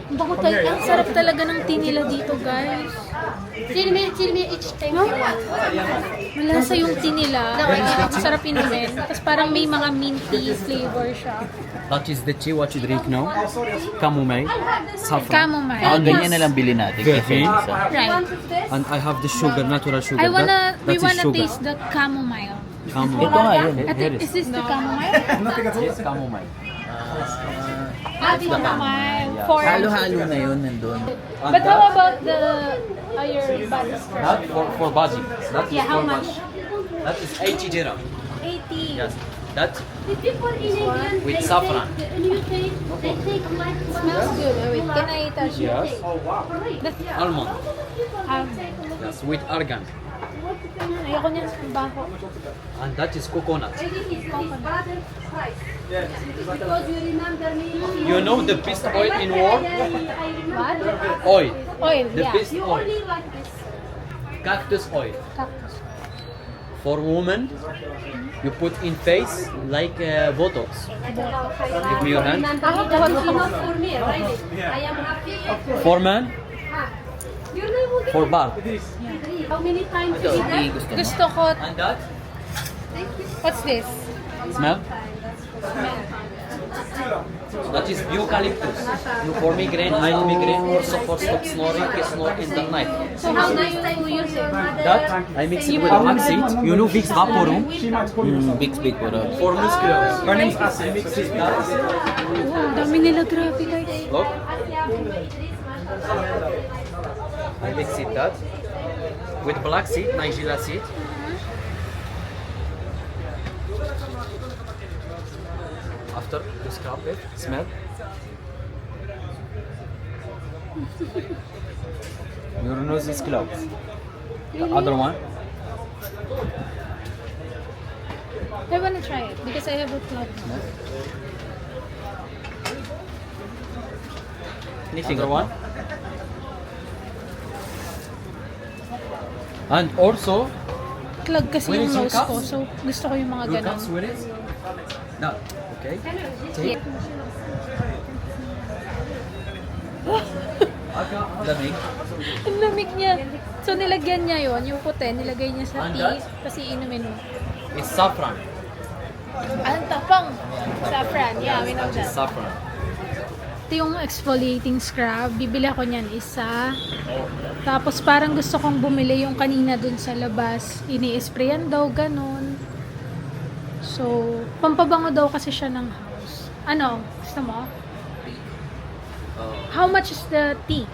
Bango tayo. Ang sarap talaga ng tea nila dito, guys. Tell me each time you want. Malasa yung tea nila. Ang sarap inumin. Tapos parang may mga minty flavor siya. that is the tea what you drink now. Chamomile, saffron. Chamomile. Ganyan na lang bilhin natin. Very. Kasi Right. And I have the sugar, natural sugar. We That is wanna sugar. taste the chamomile. Chamomile. ito nga yun. Here Is is this the chamomile? yes, chamomile. Chamomile. For... Halo-halo na yun nandun. And But how that, about the your body scrub? that for body. That is Yeah, how for much? body. That is 80 dirham. 80. Yes. That The people in England, With they saffron. take, in UK, they take like Smells good. Oh, wait, can I touch it? yes. Almond. Um, Yes, with argan. ayoko niya. Ang baho. And that is coconut. because you remember me. You know the best oil in world? What? Oil. Oil, The yeah. best You oil. only like this. Cactus oil. Cactus. For women, you put in face like Botox. Give me your hand. That's enough for me, really. I am happy. For man, Your name will be for bar. how many times Ito, you hindi gusto mo. Gusto ko, And that what's this? smell? That is eucalyptus. You for migraine, high migraine, also for stop snoring, snore in the night. So how do you use it? That I mix it with Maxit. You know Vicks Vaporum Big po raw. for muscular. Her name is I mix it with that. Oh, ang dami nila, grabe guys. Look. I mix it that with black seed, Nigella seed. After you scrub it, smell. Your nose is closed. The other one. I wanna try it because I have a cloud. Anything other one. And also, Clog kasi Where yung is your nose ko, cups? so gusto ko yung mga your ganun. cups with it. No. Okay. Take. Lamig. Ang lamig niya. So nilagyan niya yon, yung puti, nilagay niya sa And tea, that? kasi inumin mo. It's saffron. Ang tapang. Saffron, yeah, we know It's that. saffron. Ito yung exfoliating scrub. Bibili ako niyan isa. Tapos parang gusto kong bumili yung kanina dun sa labas. Ini-sprayan daw, ganun. So, pampabango daw kasi siya ng house. Ano? Gusto mo? How much is the tea?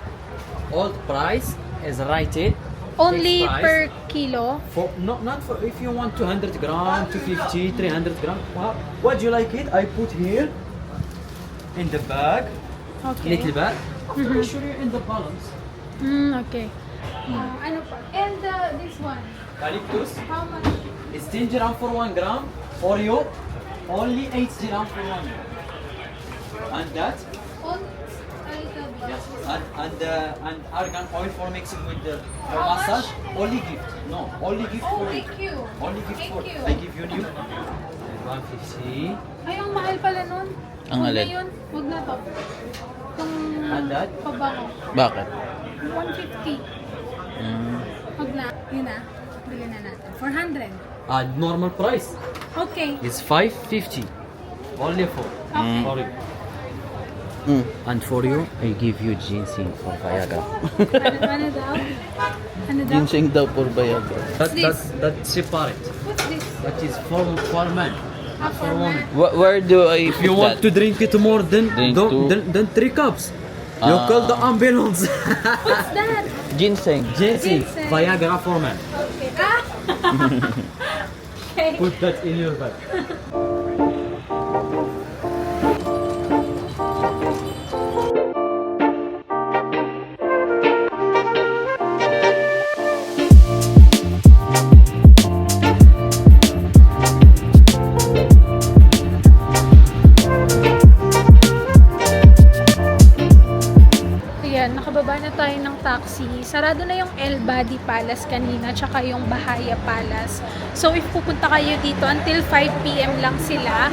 Old price is rated. Only Fixed per price. kilo? For not for if you want 200 gram, 250, 300 gram. What do you like it? I put here in the bag, Okay. little bag. I'll show you in the balance. Okay. Ano pa? And this one, Eucalyptus. how much? It's 10 dirham for 1 gram. Oreo, only 8 dirham for 1 gram. And that, Only a little bit. yes. And argan oil for mixing with the for How much? massage. Only gift. No, only gift Oh, for you. thank you. Only gift Thank for you. I give you new. 150. Ay, ang mahal pala nun. Ang Huwag na alin? yun. Huwag na to. Itong And that? pabango. Bakit? 150. Huwag na. Yun na. Bili na natin. 400. Normal price Okay. is 550. Only for Okay. for you. And for you, I give you ginseng for Viagra. Ano daw? Ano daw? Ginseng daw for Viagra. That separate. What's this? That is for men. Ah, For women. Where do I If you put want that? to drink it more than Drink two. than 3 cups, you call the ambulance. What's that? Ginseng. Ginseng, Ginseng. Viagra for men. Okay. Ah! Okay. Put that in your bag. Ayan, nakababa na tayo ng taxi. Sarado na yung El Badi Palace kanina, tsaka yung Bahaya Palace. So, if pupunta kayo dito, until 5 p.m. lang sila.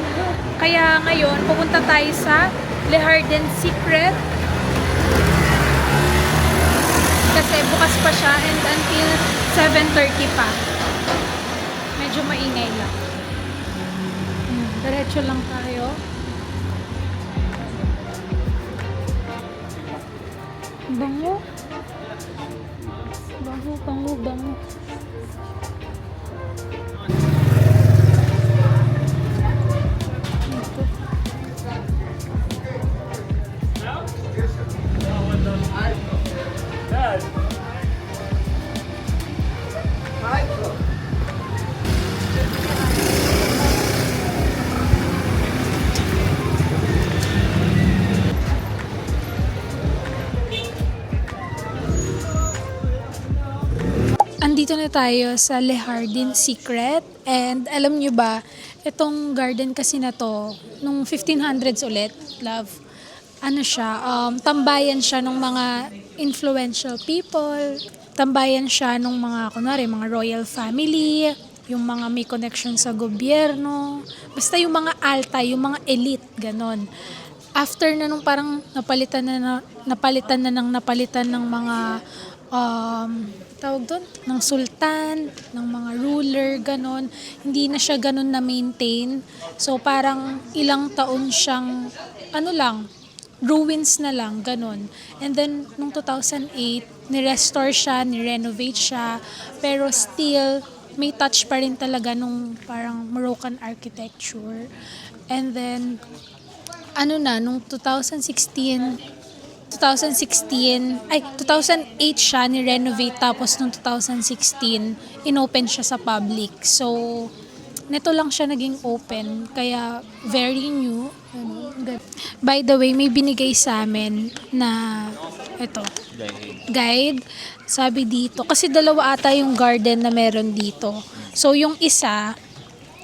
Kaya ngayon, pupunta tayo sa Le Jardin Secret. Kasi bukas pa siya and until 7:30 pa. Medyo maingay lang. Diretso lang tayo. Bango. Bango, bango, bango. Andito na tayo sa Le Jardin Secret and alam nyo ba, itong garden kasi na to, nung 1500s ulit, love, ano siya, tambayan siya ng mga influential people, tambayan siya ng mga, kunwari, mga royal family, yung mga may connection sa gobyerno, basta yung mga alta, yung mga elite, ganon. After na nung parang napalitan ng mga tawag doon, ng sultan, ng mga ruler, ganon. Hindi na siya ganon na maintain. So parang ilang taon siyang, ruins na lang, ganon. And then, nung 2008, ni-restore siya, ni-renovate siya, pero still, may touch pa rin talaga nung parang Moroccan architecture. And then, nung 2008 siya ni-renovate, tapos nung 2016, inopen siya sa public. So, neto lang siya naging open, kaya very new. By the way, may binigay sa amin na guide. Sabi dito, kasi dalawa ata yung garden na meron dito. So, yung isa,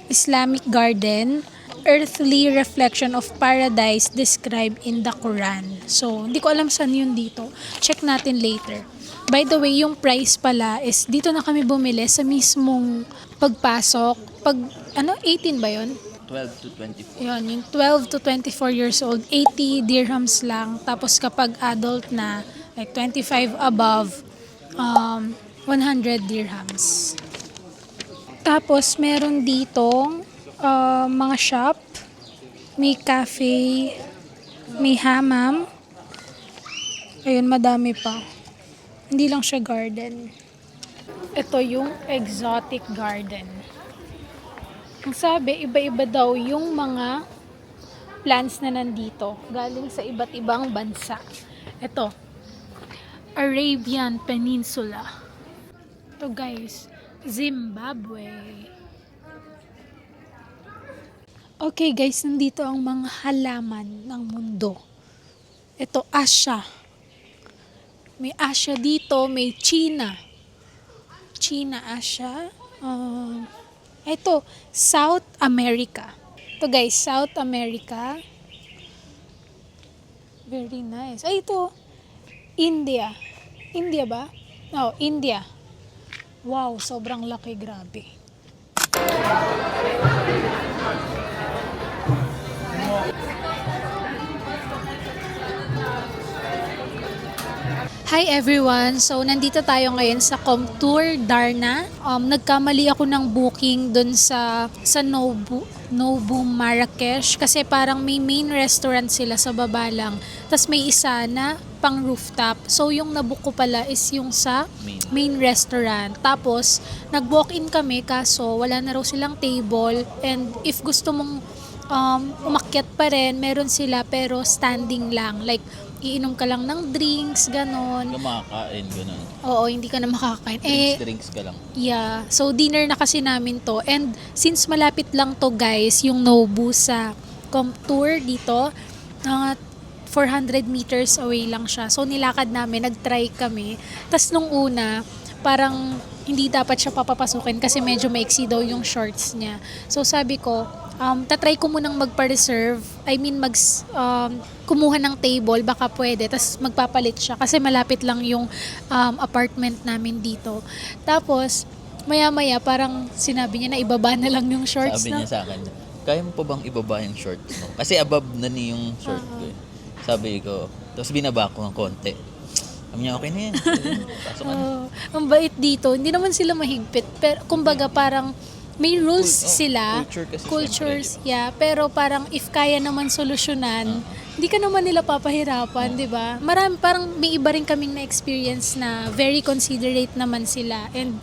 Islamic garden, earthly reflection of paradise described in the Quran. So, hindi ko alam saan yun dito. Check natin later. By the way, yung price pala is dito na kami bumili sa mismong pagpasok. 18 ba yun? 12 to 24. Yun, yung 12 to 24 years old, 80 dirhams lang. Tapos kapag adult na, like 25 above, 100 dirhams. Tapos, meron ditong mga shop, may cafe, may hammam. Ayun, madami pa. Hindi lang siya garden. Ito yung exotic garden. Ang sabi, iba-iba daw yung mga plants na nandito, galing sa iba't ibang bansa. Ito, Arabian Peninsula. Ito guys, Zimbabwe. Okay guys, nandito ang mga halaman ng mundo. Ito, Asia. May Asia dito, may China. China, Asia. Ito, South America. Ito guys, South America. Very nice. Ay, ito, India. India ba? No, India. Wow, sobrang laki, grabe. Hi everyone! So, nandito tayo ngayon sa Comtour Darna. Nagkamali ako ng booking dun sa Nobu Marrakesh kasi parang may main restaurant sila sa baba lang. Tapos may isa na pang rooftop. So, yung nabook ko pala is yung sa main restaurant. Tapos, nag-walk-in kami kaso wala na raw silang table. And if gusto mong umakyat pa rin, meron sila pero standing lang. Like, iinom ka lang ng drinks, ganon. Kumakain, gano'n. Oo, hindi ka na makakain. Drinks ka lang. Yeah. So, dinner na kasi namin to. And since malapit lang to guys, yung Nobu sa Comtour dito, 400 meters away lang siya. So, nilakad namin, nag-try kami. Tas nung una, parang hindi dapat siya papapasukin kasi medyo maiksi daw yung shorts niya. So, sabi ko, tatry ko munang magpa-reserve. I mean, kumuha ng table, baka pwede. Tapos magpapalit siya kasi malapit lang yung apartment namin dito. Tapos, maya-maya, parang sinabi niya na ibaba na lang yung shorts. Sabi niya sa akin, kaya mo pa bang ibaba yung shorts mo? Kasi above na ni yung short ko. Sabi ko, tapos binaba ko ng konti. Sabi niya, okay na yan. Pasok ka na. Ang bait dito. Hindi naman sila mahigpit. Pero, kumbaga, parang may rules sila. Cultures, yeah. Pero parang if kaya naman solusyonan, hindi ka naman nila papahirapan, di ba? Parang may iba rin kaming na-experience na very considerate naman sila. And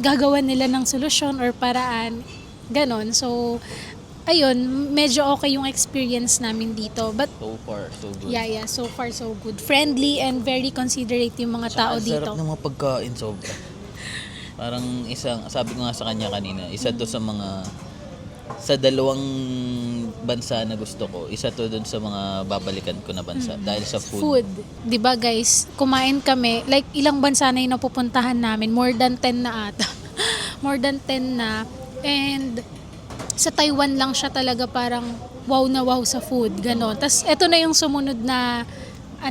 gagawa nila ng solusyon or paraan. Ganon. So, ayun, medyo okay yung experience namin dito. But, So far, so good. yeah, so far so good. Friendly and very considerate yung mga tao dito. Sarap ng mga pagkain, sobra. Parang sabi ko nga sa kanya kanina, isa to sa dalawang bansa na gusto ko. Isa to dun sa mga babalikan ko na bansa dahil sa food. 'Di ba guys? Kumain kami, like ilang bansa na yung napupuntahan namin, more than 10 na ata. More than 10 na. And sa Taiwan lang siya talaga parang wow na wow sa food, ganon. Tas eto na yung sumunod na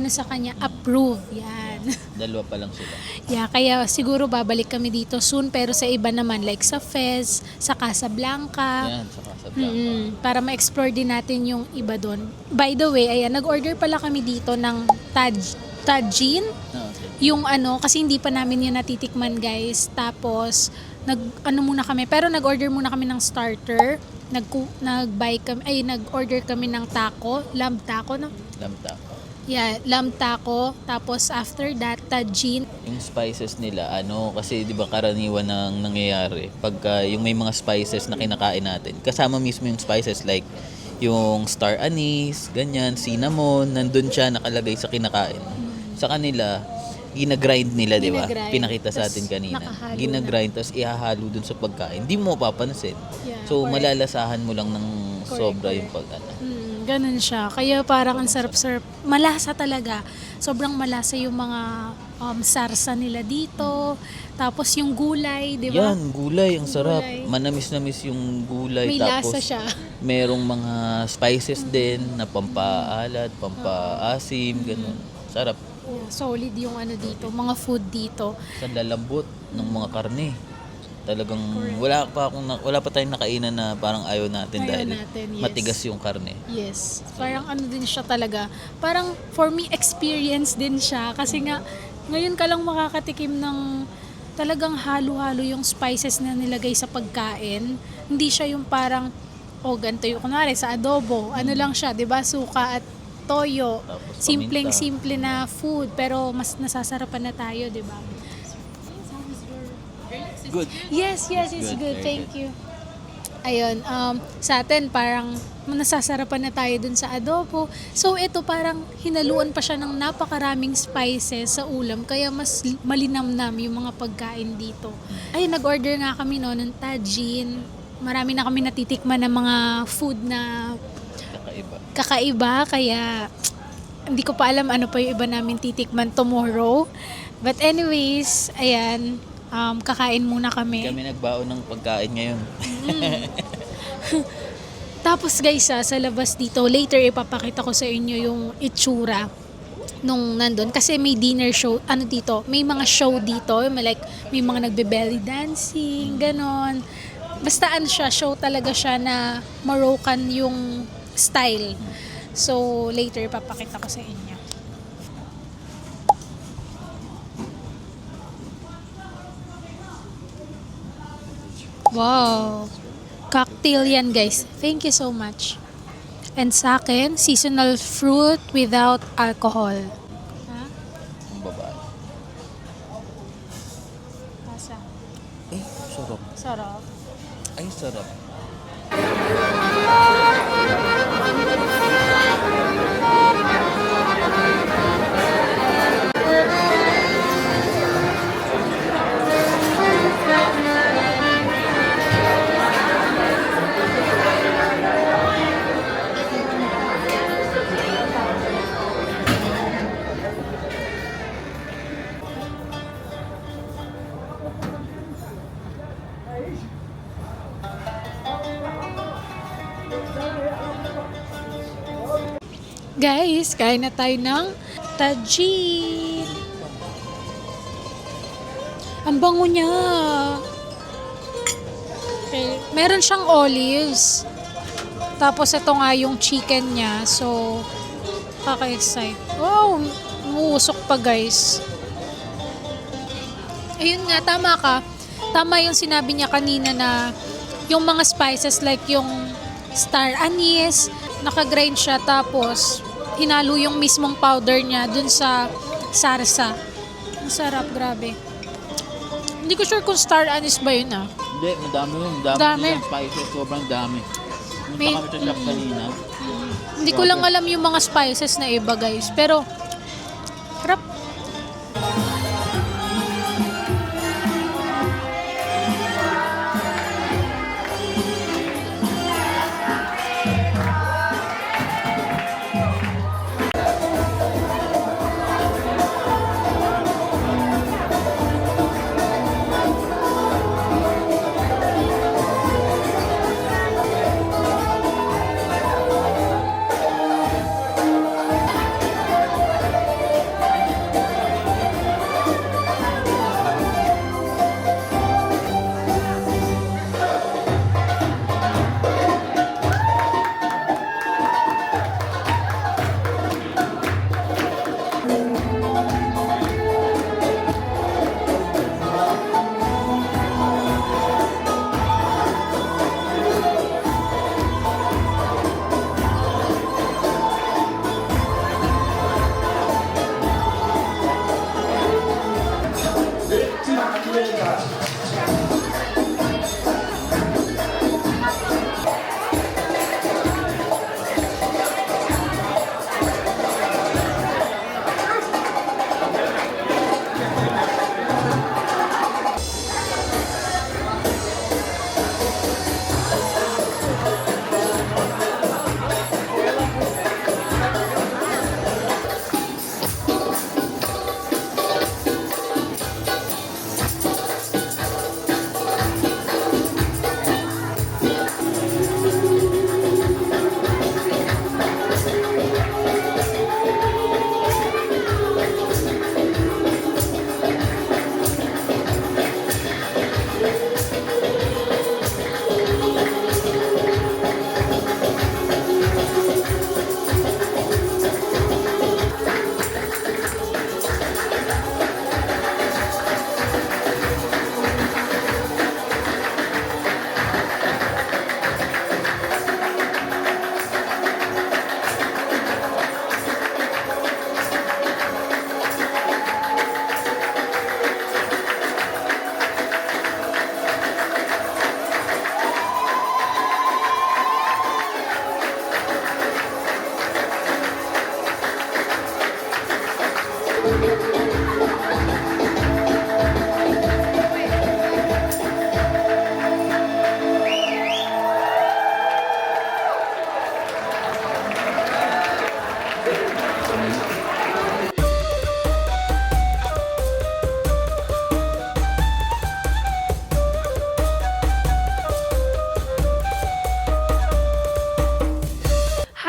sa kanya, approve. Yan. Dalawa pa lang sila. Yeah, kaya siguro babalik kami dito soon, pero sa iba naman like sa Fez, sa Casablanca. Yan, sa Casablanca. Para ma-explore din natin yung iba doon. By the way, ayan, nag-order pala kami dito ng tagine. yung ano, kasi hindi pa namin yun natitikman guys. Tapos, nag-order muna kami ng starter. Nag-order kami ng taco, lamb taco, no? Lamta. Yeah, lamb taco. Tapos after that, tajin. Yung spices nila, kasi di ba karaniwan nang nangyayari pagka yung may mga spices na kinakain natin, kasama mismo yung spices like yung star anise, ganyan, cinnamon, nandun siya nakalagay sa kinakain. Sa kanila, ginagrind nila, di ba? Ginagrind. Pinakita sa Tas atin kanina. nakahalo Ginagrind, tapos ihahalo dun sa pagkain. Hindi mo papansin. Yeah, So, correct. malalasahan mo lang ng Correct, sobra correct. yung pag-ano. Ganun siya. Kaya parang ang sarap-sarap. Malasa talaga. Sobrang malasa yung mga sarsa nila dito. Tapos yung gulay, di ba? Yan, gulay, ang sarap. Gulay. Manamis-namis yung gulay. May Tapos, lasa siya. merong mga spices din na pampaalat, pampaasim, ganun. Sarap. Yeah, solid yung ano dito, mga food dito. Sa lalambot ng mga karne. Talagang wala pa tayong nakainan na parang ayaw natin Ayaw dahil natin, yes. matigas yung karne. Yes. Parang ano din siya talaga. Parang for me, experience din siya. Kasi nga, ngayon ka lang makakatikim ng talagang halo-halo yung spices na nilagay sa pagkain. Hindi siya yung parang, ganito yung kunwari sa adobo. Ano lang siya, di ba? Suka at toyo. Tapos Simpleng-simple na food. Pero mas nasasarapan na tayo, di ba? Good. Yes, it's good. very Thank you. Ayun, sa atin parang nasasarapan na tayo dun sa adobo. So ito parang hinaluan pa siya ng napakaraming spices sa ulam kaya mas malinamnam yung mga pagkain dito. Ayun, nag-order nga kami ng tajin. Marami na kami natitikman ng mga food na kakaiba kaya hindi ko pa alam ano pa yung iba namin titikman tomorrow. But anyways, ayan, kakain muna kami. Kami nagbaon ng pagkain ngayon. Tapos guys, sa labas dito, later ipapakita ko sa inyo yung itsura nung nandun. Kasi may dinner show, dito, may mga show dito, may mga nagbe-belly dancing, ganon. Basta siya, show talaga siya na Moroccan yung style. So, later ipapakita ko sa inyo. Wow! Cocktail yan guys. Thank you so much. And sa akin, seasonal fruit without alcohol. Ha? Ang babae. Asa? Sarap. Sarap. Ay, sarap. Guys, kain na tayo ng tajin. Ang bango niya. Okay. Meron siyang olives. Tapos ito nga yung chicken niya. So, kaka-excite. Wow, umuusok pa guys. Ayun nga, tama ka. Tama yung sinabi niya kanina na yung mga spices like yung star anise, naka-grind siya tapos hinalo yung mismong powder niya dun sa sarsa. Ang sarap, grabe. Hindi ko sure kung star anise ba yun Hindi, madami yun. Dami. Yung spices, sobrang dami. May- Punta kami sa shop kanina. Hindi ko lang alam yung mga spices na iba guys. Pero, sarap.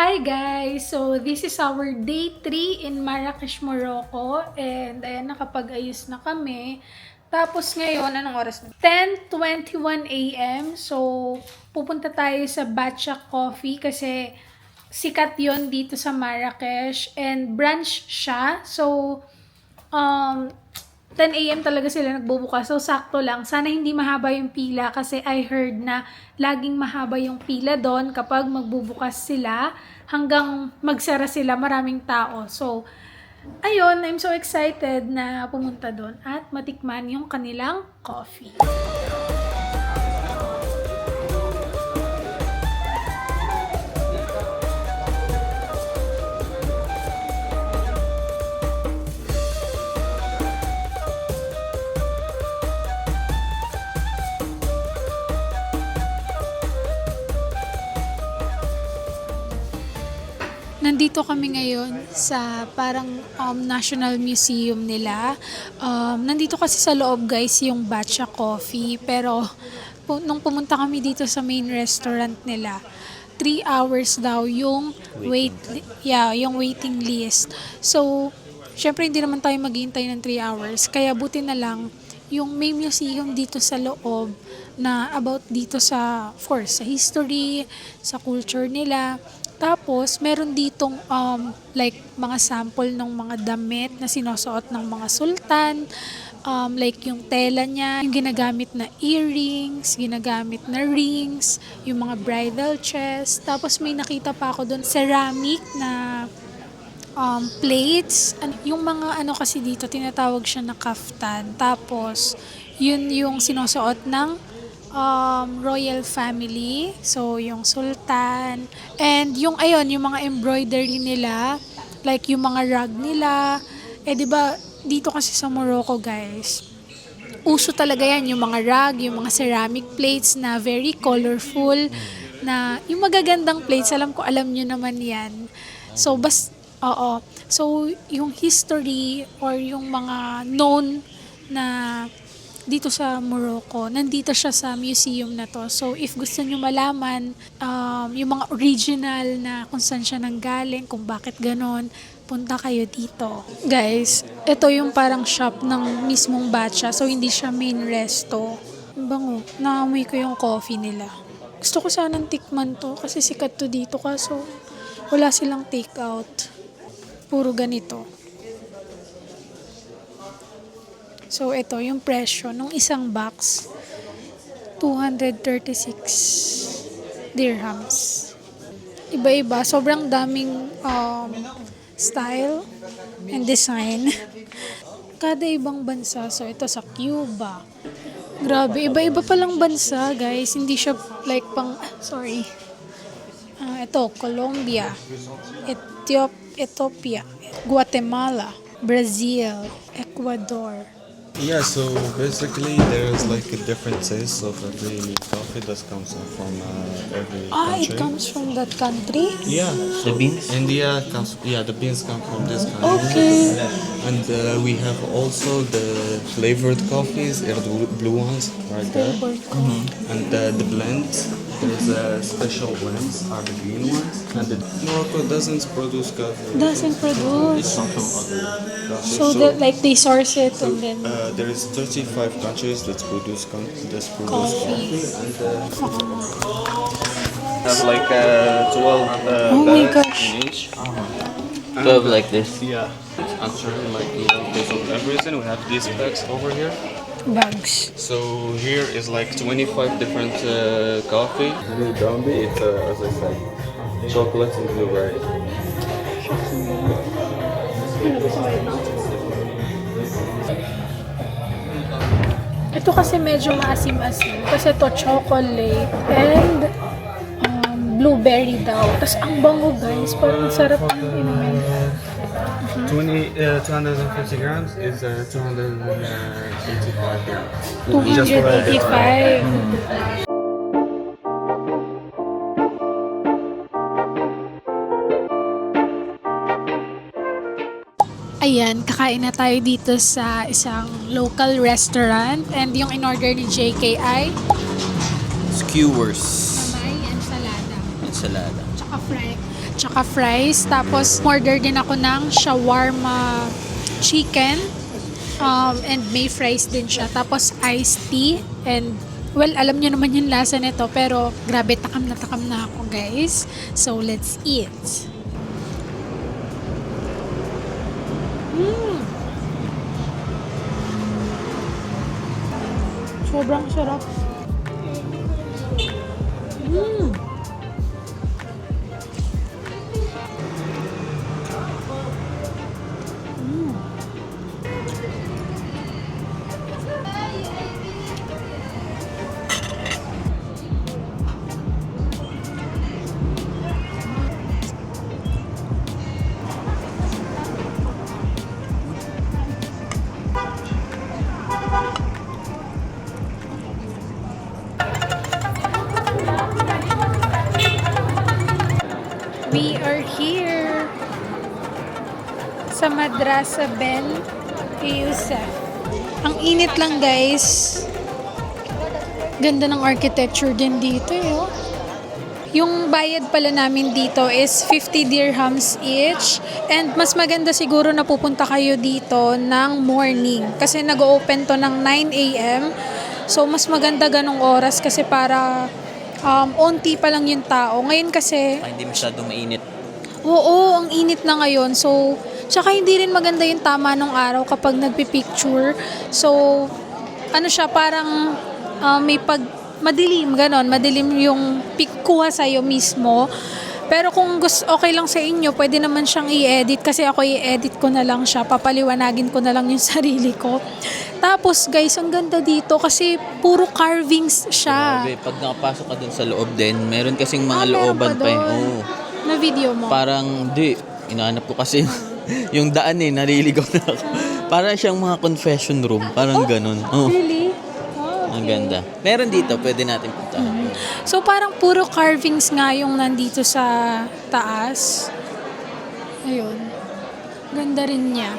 Hi guys! So, this is our day 3 in Marrakesh, Morocco. And ayan, nakapag-ayos na kami. Tapos ngayon, anong oras na? 10:21 a.m. So, pupunta tayo sa Batcha Coffee kasi sikat yon dito sa Marrakesh. And brunch siya. So, 10 a.m. talaga sila nagbubukas. So, sakto lang. Sana hindi mahaba yung pila kasi I heard na laging mahaba yung pila doon kapag magbubukas sila hanggang magsara sila, maraming tao. So, ayun, I'm so excited na pumunta doon at matikman yung kanilang coffee. Nandito kami ngayon sa parang National Museum nila. Nandito kasi sa loob guys yung Batcha Coffee. Pero nung pumunta kami dito sa main restaurant nila, 3 hours daw yung yung waiting list. So, syempre hindi naman tayo maghihintay ng 3 hours. Kaya buti na lang yung may museum dito sa loob na about dito sa, of course, sa history, sa culture nila. Tapos, meron ditong like mga sample ng mga damit na sinusuot ng mga sultan. Like yung tela niya, yung ginagamit na earrings, ginagamit na rings, yung mga bridal chest. Tapos may nakita pa ako doon ceramic na plates. Yung mga ano kasi dito, tinatawag siya na kaftan. Tapos, yun yung sinusuot ng royal family. So, yung sultan. And yung yung mga embroidery nila, like yung mga rug nila. Diba, dito kasi sa Morocco, guys, uso talaga yan, yung mga rug, yung mga ceramic plates na very colorful, na yung magagandang plates, alam nyo naman yan. So, So, yung history or yung mga known na dito sa Morocco, nandito siya sa museum na to. So, if gusto nyo malaman yung mga original na kung saan siya nanggaling, kung bakit ganon, punta kayo dito. Guys, ito yung parang shop ng mismong Batcha. So, hindi siya main resto. Bango, naamoy ko yung coffee nila. Gusto ko sanang tikman to kasi sikat to dito kaso wala silang take out. Puro ganito. So, ito yung presyo ng isang box. 236 dirhams. Iba-iba. Sobrang daming style and design. Kada ibang bansa. So, ito sa Cuba. Grabe, iba-iba palang bansa, guys. Hindi siya like ito, Colombia, Ethiopia, Guatemala, Brazil, Ecuador. Yeah, so basically there's like a different taste of every coffee that comes from every country. It comes from that country? Yeah, The beans? India comes. Yeah, the beans come from this country. Okay. And we have also the flavored coffees, the blue ones right there. And the blends. There's special blends, are the green ones. And Morocco doesn't produce coffee. Doesn't produce. Some from other countries. So, like they source it and then There is 35 countries that produce coffee. coffee. And have like 12 Oh my bags gosh. in each. 12 like this. Yeah. After like taste of everything, we have these bags over here. Bags. So here is like 25 different coffee. Blue Dombi, it's as I said, chocolate and blueberry. Ito kasi medyo maasim-asim. Kasi ito chocolate and blueberry daw. Tapos ang bango guys. Parang sarap yung inumin. 250 grams is 285 grams. 285. Ayan, kakain na tayo dito sa isang local restaurant. And yung in-order ni JKI, Skewers. may ensalada. Ensalada. Tsaka fries. Tapos, order din ako ng shawarma chicken. And may fries din siya. Tapos, iced tea. And, well, alam nyo naman yung lasa nito. Pero, grabe, takam na ako, guys. So, let's eat. Sobrang sarap. We are here sa Madrasa Ben Youssef. Ang init lang guys. Ganda ng architecture din dito oh. Yung bayad pala namin dito is 50 dirhams each. And mas maganda siguro na pupunta kayo dito ng morning. Kasi nag-open to ng 9 a.m. So mas maganda ganong oras kasi para onti pa lang yung tao. Ngayon kasi Hindi masyadong mainit. oo, ang init na ngayon. So, tsaka hindi rin maganda yung tama ng araw kapag nagpipicture. So, ano siya, parang may madilim, ganon. Madilim yung kuha sa'yo mismo. Pero kung okay lang sa inyo, pwede naman siyang i-edit. Kasi ako i-edit ko na lang siya. Papaliwanagin ko na lang yung sarili ko. Tapos, guys, ang ganda dito kasi puro carvings siya. Grabe, pag nakapasok ka dun sa loob din, meron kasing mga Meron looban pa yun. doon. Oo. Na video mo. Parang, inaanap ko kasi yung daan naliligaw na ako. Parang siyang mga confession room. Parang ganun. Oh, Really? ang ganda. Meron dito, pwede natin puntahan. So, parang puro carvings nga yung nandito sa taas. Ayun. Ganda rin niya.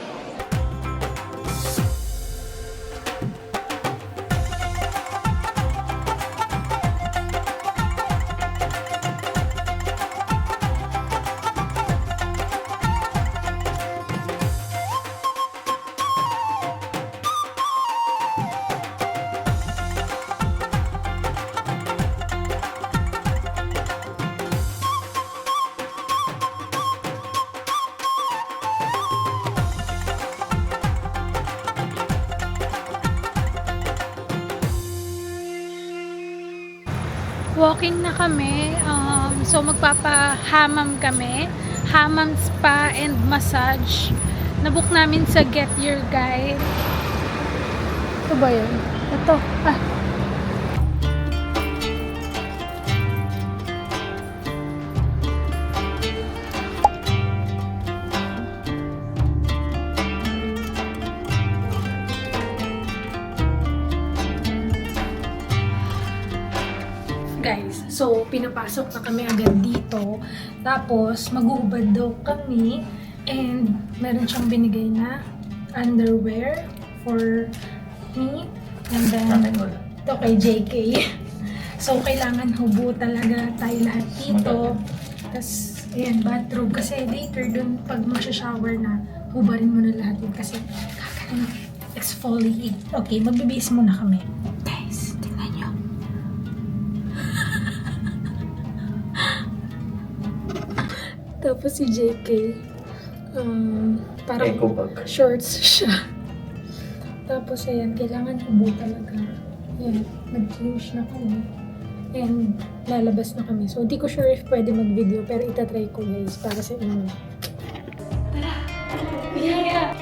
Walking na kami. So, magpapahamam kami. Hamam, spa, and massage. Nabook namin sa Get Your Guide. Ito ba yun? Ito. Ah. Guys, so pinapasok na kami agad dito. Tapos maghuhubad daw kami and meron siyang binigay na underwear for me and then ito kay JK. So kailangan hubo talaga tayo lahat dito. Tapos ayan, bathrobe kasi later dun pag magsha-shower na, hubarin mo na lahat yun kasi kakaroon exfoliate. Okay, magbibihis muna kami. Guys, tingnan nyo. Tapos si JK, parang shorts siya. Tapos ayan, kailangan hubo talaga. Ayan, nag-change na kami. And lalabas na kami. So, di ko sure if pwede mag-video, pero itatry ko guys, para sa inyo. Tara! Yeah!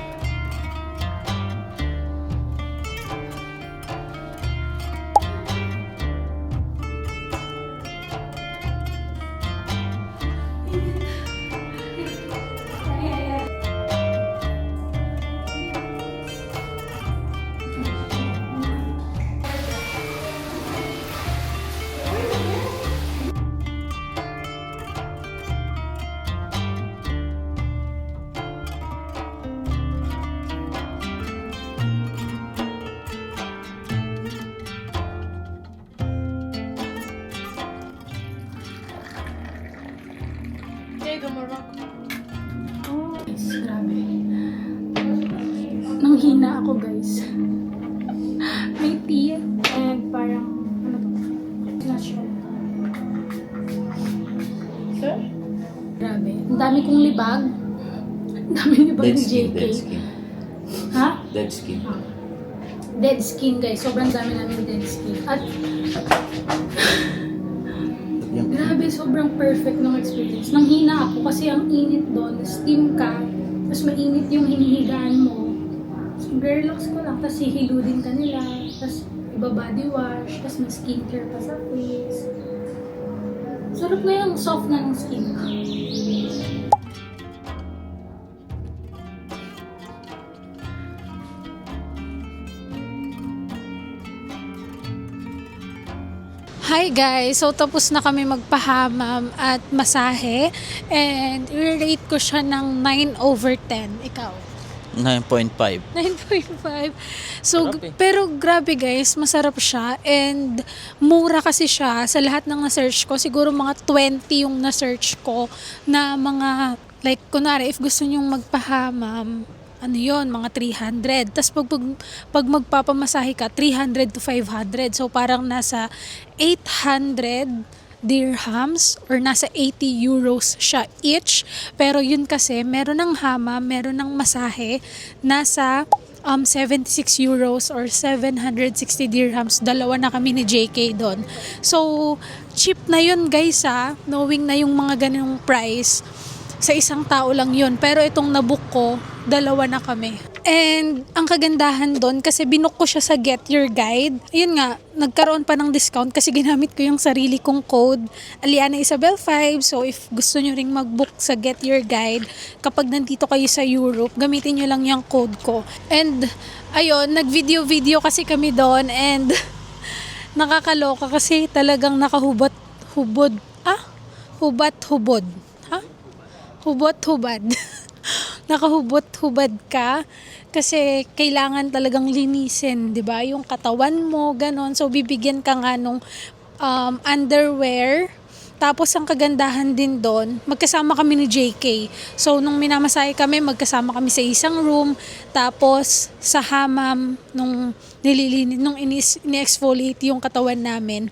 Oh, guys, grabe. Nanghina ako, guys. May tea and parang, ano to? Not sure. Sir? Grabe. Ang dami kong libag. Ang dami libag ni JK. Dead skin. Ha? Dead skin. Dead skin, guys. Sobrang dami namin dead skin. At grabe, sobrang perfect ng experience. Nanghina ako kasi ang init doon, steam ka, tapos mainit yung hinihigaan mo. So, relax ko lang, tapos hihiludin ka nila, tapos iba-body wash, tapos may skincare pa sa face. Sarap na yung soft na ng skin. Hi guys! So tapos na kami magpahamam at masahe and i-rate ko siya ng 9/10. Ikaw? 9.5. 9.5. So, Sarap eh. pero grabe guys, masarap siya and mura kasi siya sa lahat ng na-search ko. Siguro mga 20 yung na-search ko na mga, like kunwari if gusto nyong magpahamam, ano yon, mga 300. Tapos pag magpapamasahe ka, 300 to 500. So parang nasa 800 dirhams or nasa 80 euros siya each. Pero yun kasi, meron ng hamam, meron ng masahe, nasa 76 euros or 760 dirhams. Dalawa na kami ni JK doon. So, cheap na yun guys knowing na yung mga ganung price. Sa isang tao lang yun. Pero itong nabook ko, dalawa na kami. And ang kagandahan doon, kasi binook ko siya sa Get Your Guide. Ayun nga, nagkaroon pa ng discount kasi ginamit ko yung sarili kong code, Aliana Isabel 5. So if gusto nyo ring mag-book sa Get Your Guide, kapag nandito kayo sa Europe, gamitin nyo lang yung code ko. And ayun, nag-video kasi kami doon and nakakaloka kasi talagang hubot-hubod nakahubot-hubad ka kasi kailangan talagang linisin, 'di ba? Yung katawan mo, ganon. So bibigyan ka nga nung underwear. Tapos ang kagandahan din doon, magkasama kami ni JK. So nung minamasahe kami, magkasama kami sa isang room. Tapos sa hamam nung ini-exfoliate yung katawan namin,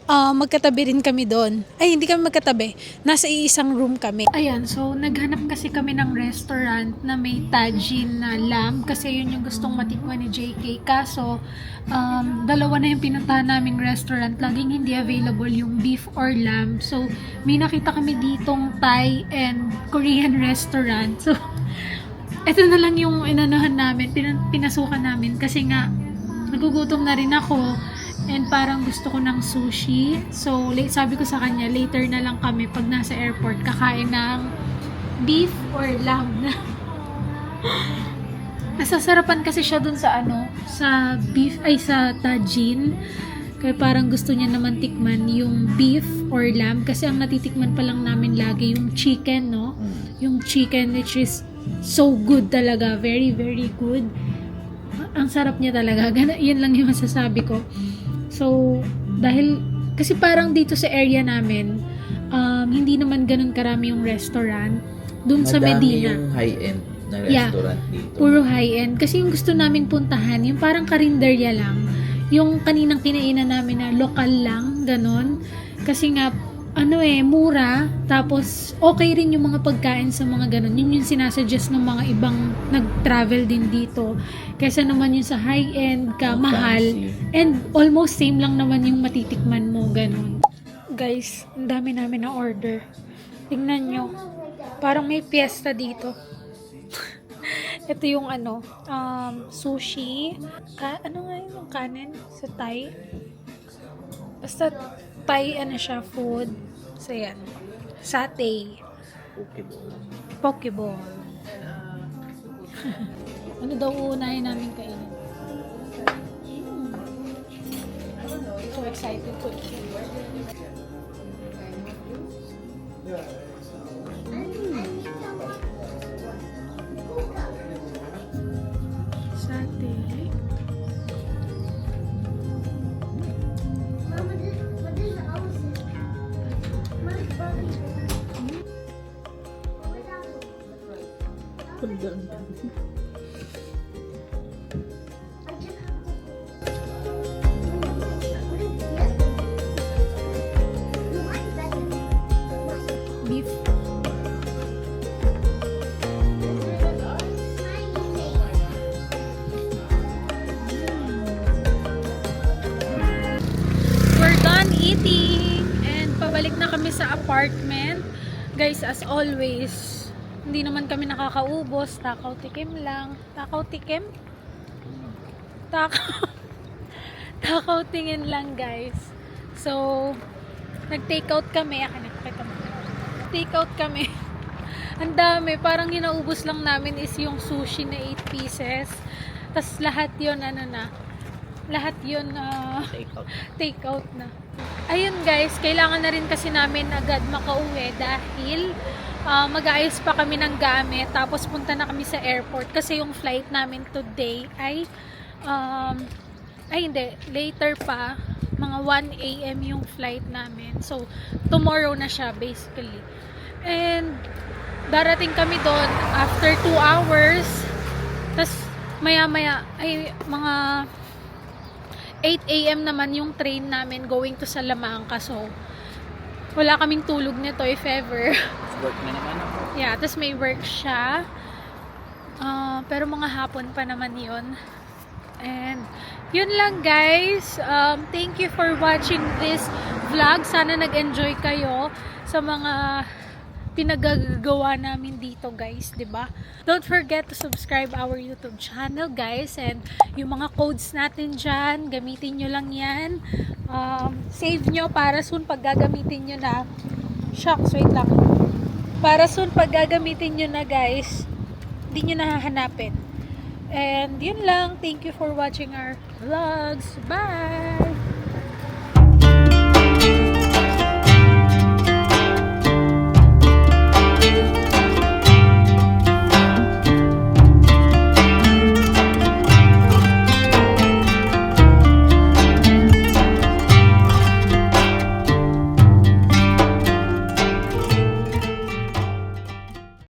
magkatabi rin kami doon. Ay, hindi kami magkatabi. Nasa iisang room kami. Ayan, so naghanap kasi kami ng restaurant na may tajin na lamb kasi yun yung gustong matikman ni JK. Kaso, dalawa na yung pinuntahan naming restaurant. Laging hindi available yung beef or lamb. So, may nakita kami ditong Thai and Korean restaurant. So, ito na lang yung inanohan namin, pinasukan namin kasi nga nagugutom na rin ako and parang gusto ko ng sushi. So, sabi ko sa kanya, later na lang kami pag nasa airport kakain ng beef or lamb na. Nasasarapan kasi siya dun sa sa beef, sa tajin. Kaya parang gusto niya naman tikman yung beef or lamb kasi ang natitikman pa lang namin lagi yung chicken, no? Yung chicken which is so good talaga. Very, very good. Ang sarap niya talaga. Yan lang yung masasabi ko. So, dahil, kasi parang dito sa area namin, hindi naman ganun karami yung restaurant. Dun sa Medina. Madami yung high-end na Yeah. restaurant dito. Puro high-end. Kasi yung gusto namin puntahan, yung parang karinderya lang. Yung kaninang kinainan namin na lokal lang, ganon. Kasi nga, mura. Tapos, okay rin yung mga pagkain sa mga ganon. Yun yung sinasuggest ng mga ibang nag-travel din dito. Kaysa naman yung sa high-end ka, mahal. Fancy. And almost same lang naman yung matitikman mo, ganon. Guys, ang dami namin na order. Tingnan nyo. Parang may piyesta dito. Ito yung sushi. Ano nga yung kanin sa Thai? Basta Thai siya, food. So yan. Satay. Pokeball. Ano daw uunahin namin kainin? So excited to eat. Satay. Beef. We're done eating and pabalik na kami sa apartment. Guys, as always, hindi naman kami nakakaubos. Takaw tikim lang. Takaw tikim? Takaw tingin lang, guys. So, nag-take out kami. Take out kami. Ang dami. Parang ginaubos lang namin is yung sushi na 8 pieces. Tapos lahat yun, lahat yun take out na. Ayun guys, kailangan na rin kasi namin agad makauwi dahil mag-aayos pa kami ng gamit tapos punta na kami sa airport kasi yung flight namin today ay hindi, later pa, mga 1 AM yung flight namin. So, tomorrow na siya basically. And darating kami doon after 2 hours. Tapos maya-maya ay mga 8 AM naman yung train namin going to Salamanca. So, wala kaming tulog nito if ever. Work na naman ako. Yeah, tapos may work siya. Pero mga hapon pa naman yun. And, yun lang guys. Thank you for watching this vlog. Sana nag-enjoy kayo sa mga pinagagawa namin dito guys, 'di ba? Don't forget to subscribe our YouTube channel guys, and yung mga codes natin dyan, gamitin nyo lang yan. Save nyo para soon pag gagamitin nyo na. Shucks, wait lang. Para soon pag gagamitin nyo na guys, hindi nyo nahahanapin. And yun lang. Thank you for watching our vlogs. Bye!